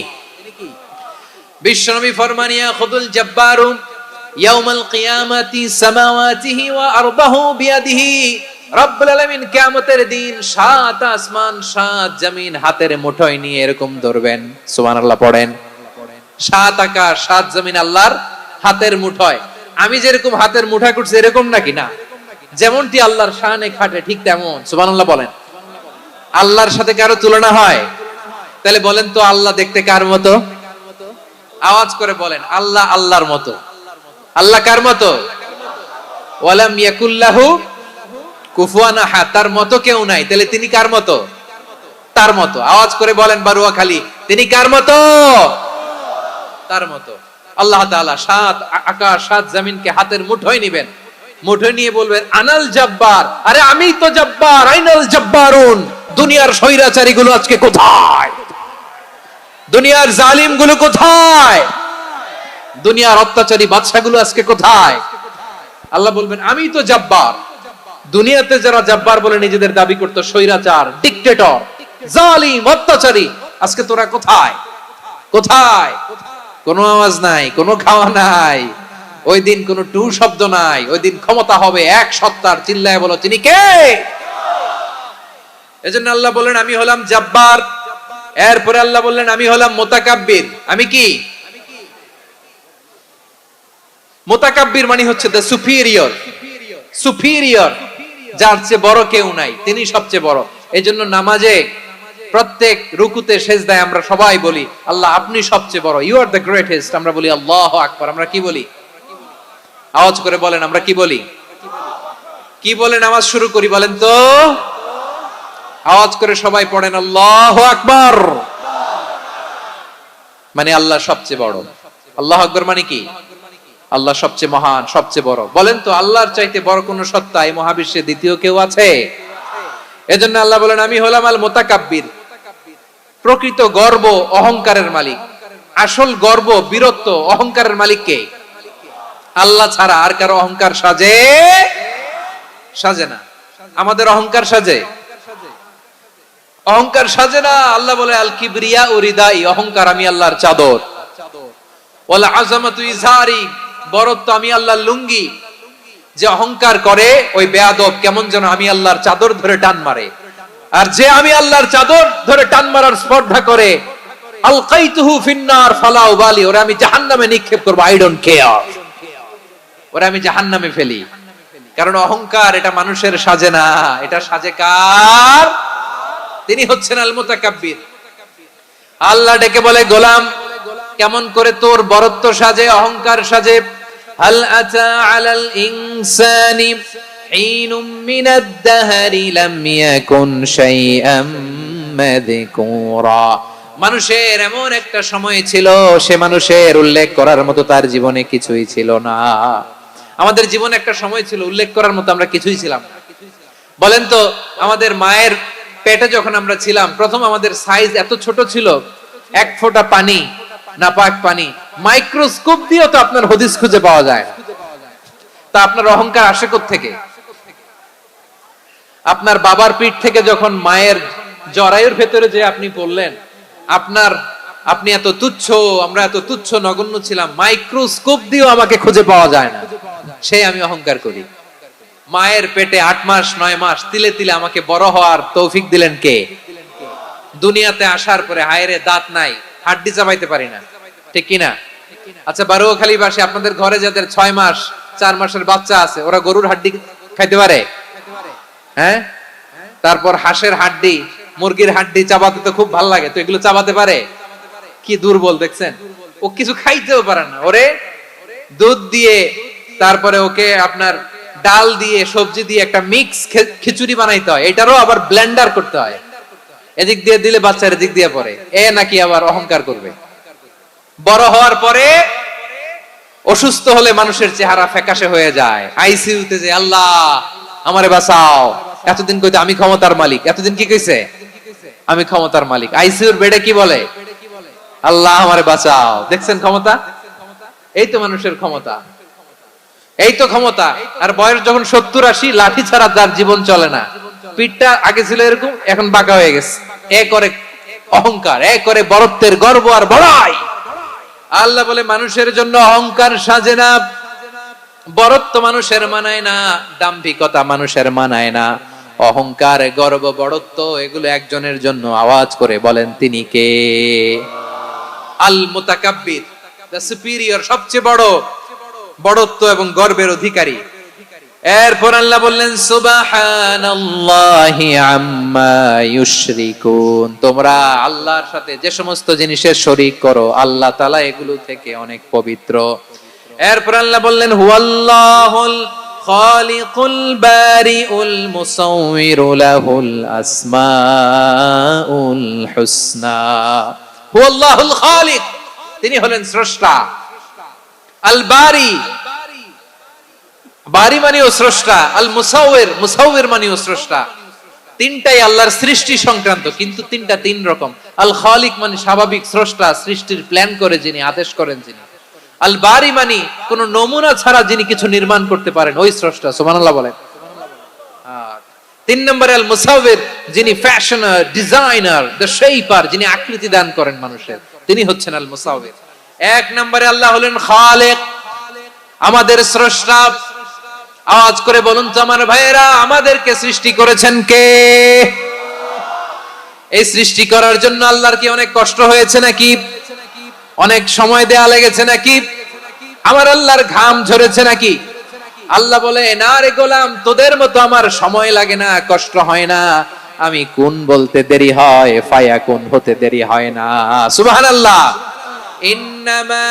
বিশ্বনবী ফরমান ইয়াখুদুল জব্বারু ইয়াউমাল কিয়ামাতি সামাওয়াতিহি ওয়া আরদাহু বিয়াদিহি। রব্বুল আলামিন কিয়ামতের দিন সাত আসমান সাত জমিন হাতের মুঠোয় নিয়ে এরকম ধরবেন। সুবহানাল্লাহ পড়েন। সাত আকাশ সাত জমিন আল্লাহর হাতের মুঠোয়। আমি যেরকম হাতের মুঠা করছি এরকম নাকি? না, যেমনটি আল্লাহর শানে খাটে ঠিক তেমন। সুবহানাল্লাহ বলেন। আল্লাহর সাথে কারো তুলনা হয়? তাহলে বলেন তো আল্লাহ দেখতে কার মতো? আওয়াজ করে বলেন, আল্লাহ আল্লাহর মতো। আল্লাহ কার মতো? ওয়ালাম ইয়াকুল্লাহু কুফুয়ান আহাদ, তার মতো কেউ নাই। তাহলে তিনি কার মতো? তার মতো। আওয়াজ করে বলেন বারুয়াখালী, তিনি কার মতো? তার মতো। আল্লাহ তাআলা সাত আকাশ সাত জমিনকে হাতের মুঠোয় নিবেন, মুঠো নিয়ে বলবেন আনাল জব্বার, আরে আমি তো জব্বার, আইনাল জব্বারুন, দুনিয়ার স্বৈরাচারী গুলো আজকে কোথায়, দুনিয়ার জালিম গুলো কোথায়, দুনিয়ার অত্যাচারী বাদশা গুলো আজকে কোথায়? আল্লাহ বলবেন আমি তো জব্বার। দুনিয়াতে যারা জব্বার বলে নিজেদের দাবি করতো, স্বৈরাচার, ডিক্টেটর, জালিম, অত্যাচারী, আজকে তোরা কোথায়? কোথায়? কোনো আওয়াজ নাই, কোনো খাওয়া নাই, ওই দিন কোনো টু শব্দ নাই, ওই দিন ক্ষমতা হবে এক সত্তার। চিল্লায় বলো তিনি কে? এজন্য আল্লাহ বললেন আমি হলাম জব্বার। এরপরে আল্লাহ বললেন আমি হলাম মুতাকাব্বির। আমি কি? মুতাকাব্বির মানে হচ্ছে দ্য সুপিরিয়র, সুপিরিয়র, যার চেয়ে বড় কেউ নাই, তিনি সবচেয়ে বড়। এজন্য নামাজে প্রত্যেক রুকুতে সেজদায় আমরা সবাই বলি আল্লাহ আপনি সবচেয়ে বড়, ইউ আর দ্য গ্রেটেস্ট। আমরা বলি আল্লাহু আকবার। আমরা কি বলি? আওয়াজ করে বলেন, আমরা কি বলি? কি বলে নামাজ শুরু করি বলেন তো? আওয়াজ করে সবাই পড়েন আল্লাহু আকবার। মানে আল্লাহ সবচেয়ে বড়। আল্লাহু আকবার মানে কি? আল্লাহ সবচেয়ে মহান, সবচেয়ে বড়। বলেন তো আল্লাহর চাইতে বড় কোন সত্তা এই মহাবিশ্বে দ্বিতীয় কেউ আছে? এজন্য আল্লাহ বলেন আমি হলাম আল মুতাকাব্বির। প্রকৃত গর্ব অহংকারের মালিক। আসল গর্ব, বীরত্ব, অহংকারের মালিক কে? আল্লাহ ছাড়া আর কারো অহংকার সাজে? সাজে না। আমাদের অহংকার সাজে? অহংকার সাজে না। আল্লাহ বলে আল কিবরিয়া উরিদাই, অহংকার আমি আল্লাহর চাদর। ওয়াল আযামাতু ইজারি, বরত্ব আমি আল্লাহর লুঙ্গি। যে অহংকার করে ওই বেয়াদব কেমন যেন আমি আল্লাহর চাদর ধরে টান মারে। আর যে আমি আল্লাহর চাদর ধরে টান মারার স্পর্ধা করে, আলকাইতুহু ফিন্নার ফালা উবালি, ওরে আমি জাহান্নামে নিক্ষেপ করব, আই ডোন্ট কেয়ার, ওরে আমি জাহান্নামে ফেলি। কারণ অহংকার এটা মানুষের সাজে না, এটা সাজে কার? তিনি হচ্ছেন আল মুতাকাব্বির। আল্লাহ ডেকে বলে গোলাম কেমন করে তোর বরত্ব সাজে, অহংকার সাজে? হাল আতা আলাল ইনসানি হিনুম মিনাদ দাহরি লাম ইয়াকুন শাইআম মাযকুরা। মানুষের এমন একটা সময় ছিল, সে মানুষের উল্লেখ করার মতো তার জীবনে কিছুই ছিল না। আমাদের জীবনে একটা সময় ছিল উল্লেখ করার মতো আমরা কিছুই ছিলাম না। বলেন তো আমাদের মায়ের পেটে যখন আমরা ছিলাম, প্রথম আমাদের সাইজ এত ছোট ছিল, এক ফোঁটা পানি, নাপাক পানি, মাইক্রোস্কোপ দিয়েও তো আপনার হদিস খুঁজে পাওয়া যায় না। তা আপনার অহংকার আসে কোত্থেকে? আপনার বাবার পিঠ থেকে যখন মায়ের জরায়ুর ভেতরে যে আপনি পড়লেন, আপনি এত তুচ্ছ, আমরা এত তুচ্ছ নগণ্য ছিলাম, মাইক্রোস্কোপ দিয়েও আমাকে খুঁজে পাওয়া যায় না, সেই আমি অহংকার করি। মায়ের পেটে 8 মাস 9 মাস তিলে তিলে আমাকে বড় হওয়ার তৌফিক দিলেন কে? দুনিয়াতে আসার পরে হায়রে দাঁত নাই, হাড্ডি চাবাইতে পারি না, ঠিক কিনা? আচ্ছা বারোখালীবাসী, আপনাদের ঘরে যাদের 6 মাস 4 মাসের বাচ্চা আছে, ওরা গরুর হাড্ডি খাইতে পারে? হ্যাঁ। তারপর হাঁসের হাড্ডি, মুরগির হাড্ডি চাবাতে তো খুব ভালো লাগে, তো এগুলো চাবাতে পারে? কি দুর্বল দেখছেন, ও কিছু খাইতেও পারে না। ওরে দুধ দিয়ে, তারপরে ওকে আপনার ডাল দিয়ে, সবজি দিয়ে একটা মিক্স খিচুড়ি বানাইতে হয়, এটারও আবার ব্লেন্ডার করতে হয়, এদিক দিয়ে দিলে বাচ্চার এদিক দিয়ে পড়ে। এ নাকি আবার অহংকার করবে। বড় হওয়ার পরে অসুস্থ হলে মানুষের চেহারা ফ্যাকাশে হয়ে যায়, আইসিইউতে যে আল্লাহ আমারে বাঁচাও, এতদিন কইতে আমি ক্ষমতার মালিক, এতদিন কি কইছে? আমি ক্ষমতার মালিক। আইসিইউর বেডে কি বলে? আল্লাহ আমারে বাঁচাও। দেখছেন ক্ষমতা? এই তো মানুষের ক্ষমতা, এই তো ক্ষমতা। আর বয়স যখন 70-80, লাঠি ছাড়া যার জীবন চলে না। পিঠটা আগে ছিল এরকম, এখন বাঁকা হয়ে গেছে। এ করে অহংকার, এ করে বরত্বের গর্ব আর বড়াই। আল্লাহ বলে মানুষের জন্য অহংকার সাজে না, বরত্ব মানুষের মানায় না, দাম্ভিকতা মানুষের মানায় না, অহংকার, গর্ব, বড়ত্ব এগুলো একজনের জন্য। আওয়াজ করে বলেন তিনি কে? আল মুতাকাব্বির, দ্য সুপিরিয়র, সবচেয়ে বড়, বড়ত্ব এবং গর্বের অধিকারী। এরপর আল্লাহ বললেন সুবহানাল্লাহি আম্মা ইউশরিকুন, তোমরা আল্লাহর সাথে যে সমস্ত জিনিসের শরীক করো, আল্লাহ তাআলা এগুলো থেকে অনেক পবিত্র। এরপর আল্লাহ বললেন হুয়াল্লাহুল খালিকুল বারিউল মুসাউবিরু লাহুল আসমাউল হুসনা। হুয়াল্লাহুল খালিক, তিনি হলেন স্রষ্টা। আল বারি, বারি মানেও স্রষ্টা, আল মুসাউবির, মুসাউবির মানেও স্রষ্টা। তিনটাই আল্লাহর সৃষ্টি সংক্রান্ত, কিন্তু তিনটা তিন রকম। আল খালিক মানে স্বাভাবিক স্রষ্টা, সৃষ্টির প্ল্যান করে যিনি, আদেশ করেন যিনি। আল বারি মানে কোন নমুনা ছাড়া যিনি কিছু নির্মাণ করতে পারেন, ওই স্রষ্টা। সুবহানাল্লাহ বলেন। তিন নম্বরে আল মুসাউবির, যিনি ফ্যাশনার, ডিজাইনার, দ্য শেপার, যিনি আকৃতি দান করেন মানুষের, তিনি হচ্ছেন আল মুসাউবির। এক নম্বরে আল্লাহ হলেন খালেক, আমাদের স্রষ্টা। আওয়াজ করে বলুন তো আমার ভাইয়েরা, আমাদেরকে সৃষ্টি করেছেন কে? এই সৃষ্টি করার জন্য আল্লাহর কি অনেক কষ্ট হয়েছে নাকি? অনেক সময় দেয়া লেগেছে নাকি? আমার আল্লাহর ঘাম ঝরেছে নাকি? আল্লাহ বলে, না রে গোলাম, তোদের মতো আমার সময় লাগে না, কষ্ট হয় না। আমি কোন বলতে দেরি হয়, ফায়াকুন হতে দেরি হয় না। সুবহানাল্লাহ। ইন্নামা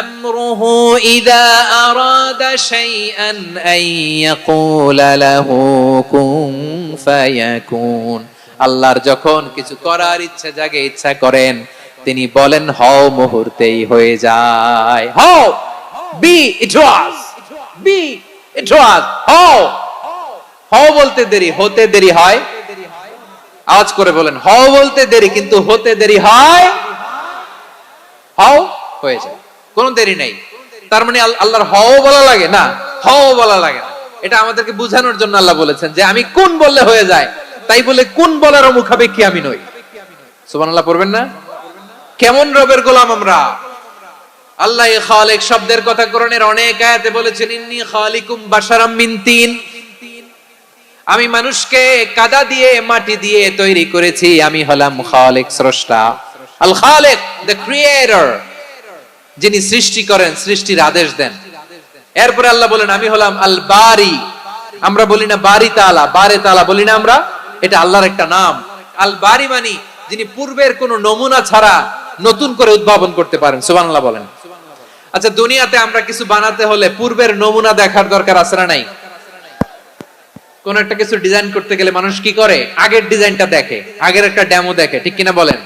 আমরুহু ইযা আরাদা শাইআন আন ইয়াকুলা লাহু কুন ফায়াকুন। আল্লাহর যখন কিছু করার ইচ্ছা জাগে, ইচ্ছা করেন, তিনি বলেন হও, মুহূর্তেই হয়ে যায়। হও, বি ইট ওয়াজ, বি ইট ওয়াজ। হও, হও বলতে দেরি, হতে দেরি হয়। আওয়াজ করে বলেন, হও বলতে দেরি, কিন্তু হতে দেরি হয়। হও, হয়ে যায়, কোনো দেরি নেই। তার মানে আল্লাহর হও বলা লাগে না, হও বলা লাগে না। এটা আমাদেরকে বোঝানোর জন্য আল্লাহ বলেছেন যে আমি কোন বললে হয়ে যায়, তাই বলে কোন বলার মুখাপেক্ষী আমি নই। সুবহানাল্লাহ পড়বেন না? কেমন রবের গোলাম আমরা! আল্লাহ খালিক শব্দের কথা কোরআনের অনেক আয়াতে বলেছেন, ইন্নী খালিকুম বাশারাম মিন তিন। আমি মানুষকে কাদা দিয়ে, মাটি দিয়ে তৈরি করেছি। আমি হলাম খালিক, স্রষ্টা। আল খালিক, দ্য ক্রিয়েটর, যিনি সৃষ্টি করেন, সৃষ্টির আদেশ দেন। এরপরে আল্লাহ বলেন আমি হলাম আল বারি। আমরা বলি না বারি তাআলা, বারে তাআলা বলি না আমরা, এটা আল্লাহর একটা নাম। আল বারি মানে যিনি পূর্বের কোন নমুনা ছাড়া নতুন করে উদ্ভাবন করতে পারেন। সুবহানাল্লাহ বলেন। আচ্ছা, দুনিয়াতে আমরা কিছু বানাতে হলে পূর্বের নমুনা দেখার দরকার আছে না নাই? কোন একটা কিছু ডিজাইন করতে গেলে মানুষ কি করে? আগের ডিজাইনটা দেখে, আগের একটা ডেমো দেখে, ঠিক কিনা বলেন?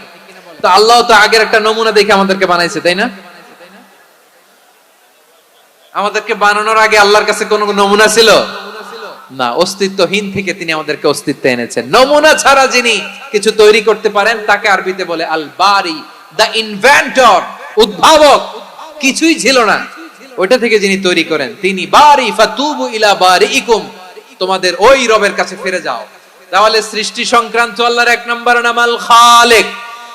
তো আল্লাহ তো আগের একটা নমুনা দেখে আমাদেরকে বানাইছে, তাই না? আমাদেরকে বানানোর আগে আল্লাহর কাছে কোনো নমুনা ছিল না। অস্তিত্বহীন থেকে তিনি আমাদেরকে অস্তিত্বে এনেছেন। নমুনা ছাড়া যিনি কিছু তৈরি করতে পারেন, তাকে আরবিতে বলে আল বারি, দ্য ইনভেন্টর, উদ্ভাবক। কিছুই ছিল না, ওইটা থেকে যিনি তৈরি করেন, তিনি বারি। ফাতুবু ইলা বারিইকুম, তোমাদের ওই রবের কাছে ফিরে যাও। তাহলে সৃষ্টি সংক্রান্ত আল্লাহর এক নম্বর নাম আল খালিক।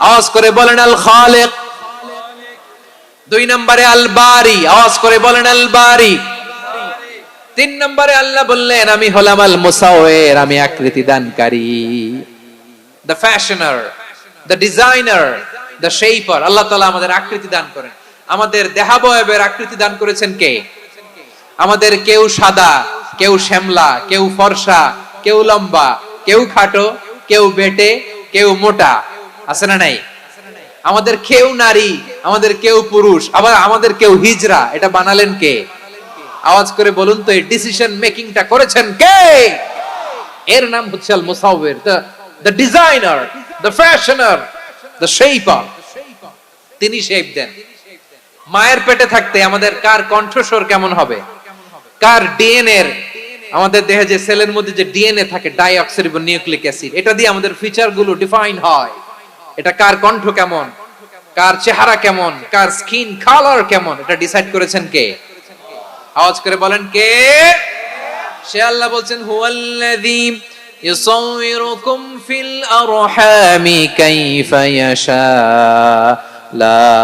আওয়াজ করে বলেন আল খালিক। দুই নম্বরে আল বারি। আওয়াজ করে বলেন আল বারি। তিন নম্বরে আল্লাহ বললেন আমি হলাম আল মুসাউবির, আমি আকৃতি দানকারী, the fashioner, the designer, the shaper. Allah তাআলা আমাদের আকৃতি দান করেন। আমাদের দেহাবয়বের আকৃতি দান করেছেন কে? আমাদের কেউ সাদা, কেউ শ্যামলা, কেউ ফর্সা, কেউ লম্বা, কেউ খাটো, কেউ বেটে, কেউ মোটা, আছে না নাই? আমাদের কেউ নারী, আমাদের কেউ পুরুষ, আবার আমাদের কেউ হিজড়া। এটা বানালেন কে? আওয়াজ করে বলুন তো, এই ডিসিশন মেকিংটা করেছেন কে? এর নাম হচ্ছে আল মুসাউবির, the designer, the fashioner, the shaper. তিনি শেপ দেন। মায়ের পেটে থাকতে আমাদের কার কণ্ঠস্বর কেমন হবে, কার ডিএনএ, আমাদের দেহে যে সেলের মধ্যে যে ডিএনএ থাকে, ডাইঅক্সিরিবো নিউক্লিক অ্যাসিড, এটা দিয়ে আমাদের ফিচার গুলো ডিফাইন হয়। এটা কার কণ্ঠ কেমন, কার চেহারা কেমন, কার স্কিন কালার কেমন, এটা ডিসাইড করেছেন কে? আওয়াজ করে বলেন কে? সে আল্লাহ বলছেন হুয়াল্লাযী ইউসাউইরুকুম ফিল আরহামি কাইফা ইয়াশা লা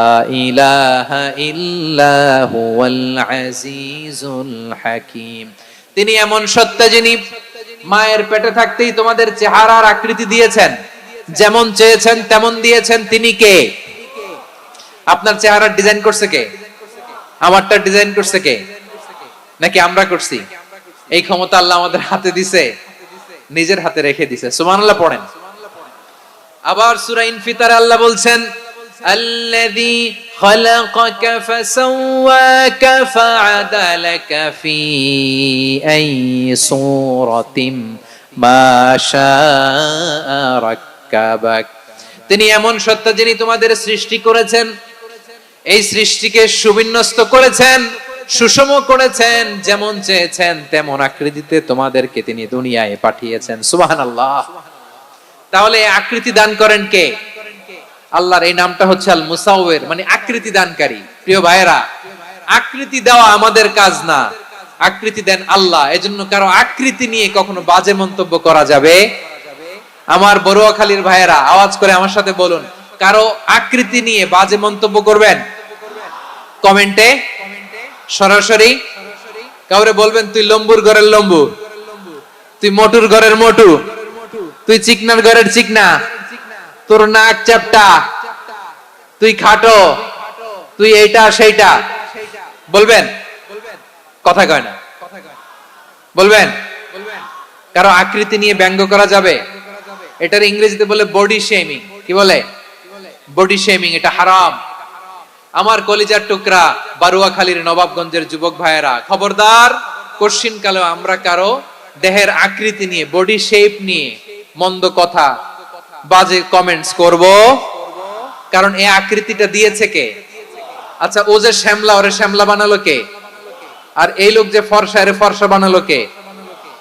ইলাহা ইল্লা হুয়াল আজিজুল হাকীম। তিনি এমন সত্তা যিনি মায়ের পেটে থাকতেই তোমাদের চেহারার আকৃতি দিয়েছেন, যেমন চেয়েছেন তেমন দিয়েছেন। তিনি কে? আপনার চেহারার ডিজাইন করছে কে? আমারটা ডিজাইন করছে কে? নাকি আমরা করছি? এই ক্ষমতা আল্লাহ আমাদের হাতে দিছে, নিজের হাতে রেখে দিছে। সুবহানাল্লাহ পড়েন। আবার সূরা ইনফিতারে আল্লাহ বলছেন আল্লাযী খালাকাকা ফাসাওয়াকা ফাআদালাকা ফি আইয়ি সূরাতিন মা শাআ রাক্কাবাক। তিনি এমন সত্তা যিনি তোমাদের সৃষ্টি করেছেন, এই সৃষ্টিকে সুবিন্যস্ত করেছেন সুষম করেছেন, যেমন চেয়েছেন তেমন আকৃতিতে তোমাদেরকে তিনি দুনিয়ায় পাঠিয়েছেন। সুবহানাল্লাহ। তাহলে আকৃতি দান করেন কে? আল্লাহর এই নামটা হচ্ছে আল মুসাওয়ির, মানে আকৃতি দানকারী। প্রিয় ভাইয়েরা, আকৃতি দেওয়া আমাদের কাজ না, আকৃতি দেন আল্লাহ। এজন্য কারো আকৃতি নিয়ে কখনো বাজে মন্তব্য করা যাবে। আমার বড়ুয়াখালীর ভাইয়েরা আওয়াজ করে আমার সাথে বলুন, কারো আকৃতি নিয়ে বাজে মন্তব্য করবেন? কমেন্টে সরাসরি কাউরে বলবেন তুই লম্বুর ঘরের লম্বু, তুই মোটুর ঘরের মোটু, তুই চিকনার ঘরের চিকনা, তোর নাক চ্যাপটা, তুই খাটো, তুই এইটা সেইটা বলবেন? কথা কয় না, বলবেন? কারো আকৃতি নিয়ে ব্যঙ্গ করা যাবে? এটার ইংরেজিতে বলে বডি শেমিং। কি বলে? Body shaming. এটা হারাম। আমার কলিজার টুকরা বারুয়াখালীর নবাবগঞ্জের যুবক ভাইয়েরা, খবরদার, কোশ্চিন কালেও আমরা কারো দেহের আকৃতি নিয়ে, বডি শেপ নিয়ে মন্দ কথা, বাজে কমেন্টস করব। কারণ এই আকৃতিটা দিয়েছে কে? আচ্ছা, ও যে শ্যামলা, ওরে শ্যামলা বানালো কে? আর এই লোক যে ফর্সা, এর ফর্সা বানালো কে?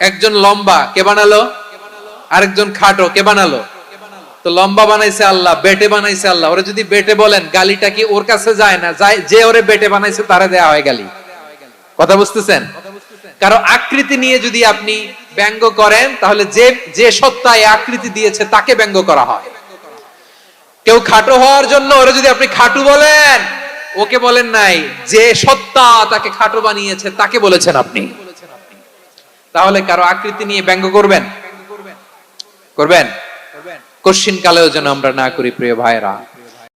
একজন লম্বা, কে বানালো? আরেকজন খাটো, কে বানালো? তো লম্বা বানাইছে আল্লাহ, বেটে বানাইছে আল্লাহ। ওরে যদি বেটে বলেন, গালিটা কি ওর কাছে যায় না? যায়। যে ওরে বেটে বানাইছে তারে দেয়া হয় গালি। কথা বুঝতেছেন? কারো আকৃতি নিয়ে যদি আপনি ব্যঙ্গ করেন, তাহলে যে যে সত্তা এই আকৃতি দিয়েছে তাকে ব্যঙ্গ করা হয়। কেউ খাটো হওয়ার জন্য ওরে যদি আপনি খাটু বলেন, ওকে বলেন নাই, যে সত্তা তাকে খাটো বানিয়েছে তাকে বলেছেন আপনি। তাহলে কারো আকৃতি নিয়ে ব্যঙ্গ করবেন? করবেন? কোশ্চিন কালেও যেন আমরা না করি প্রিয় ভাইরা।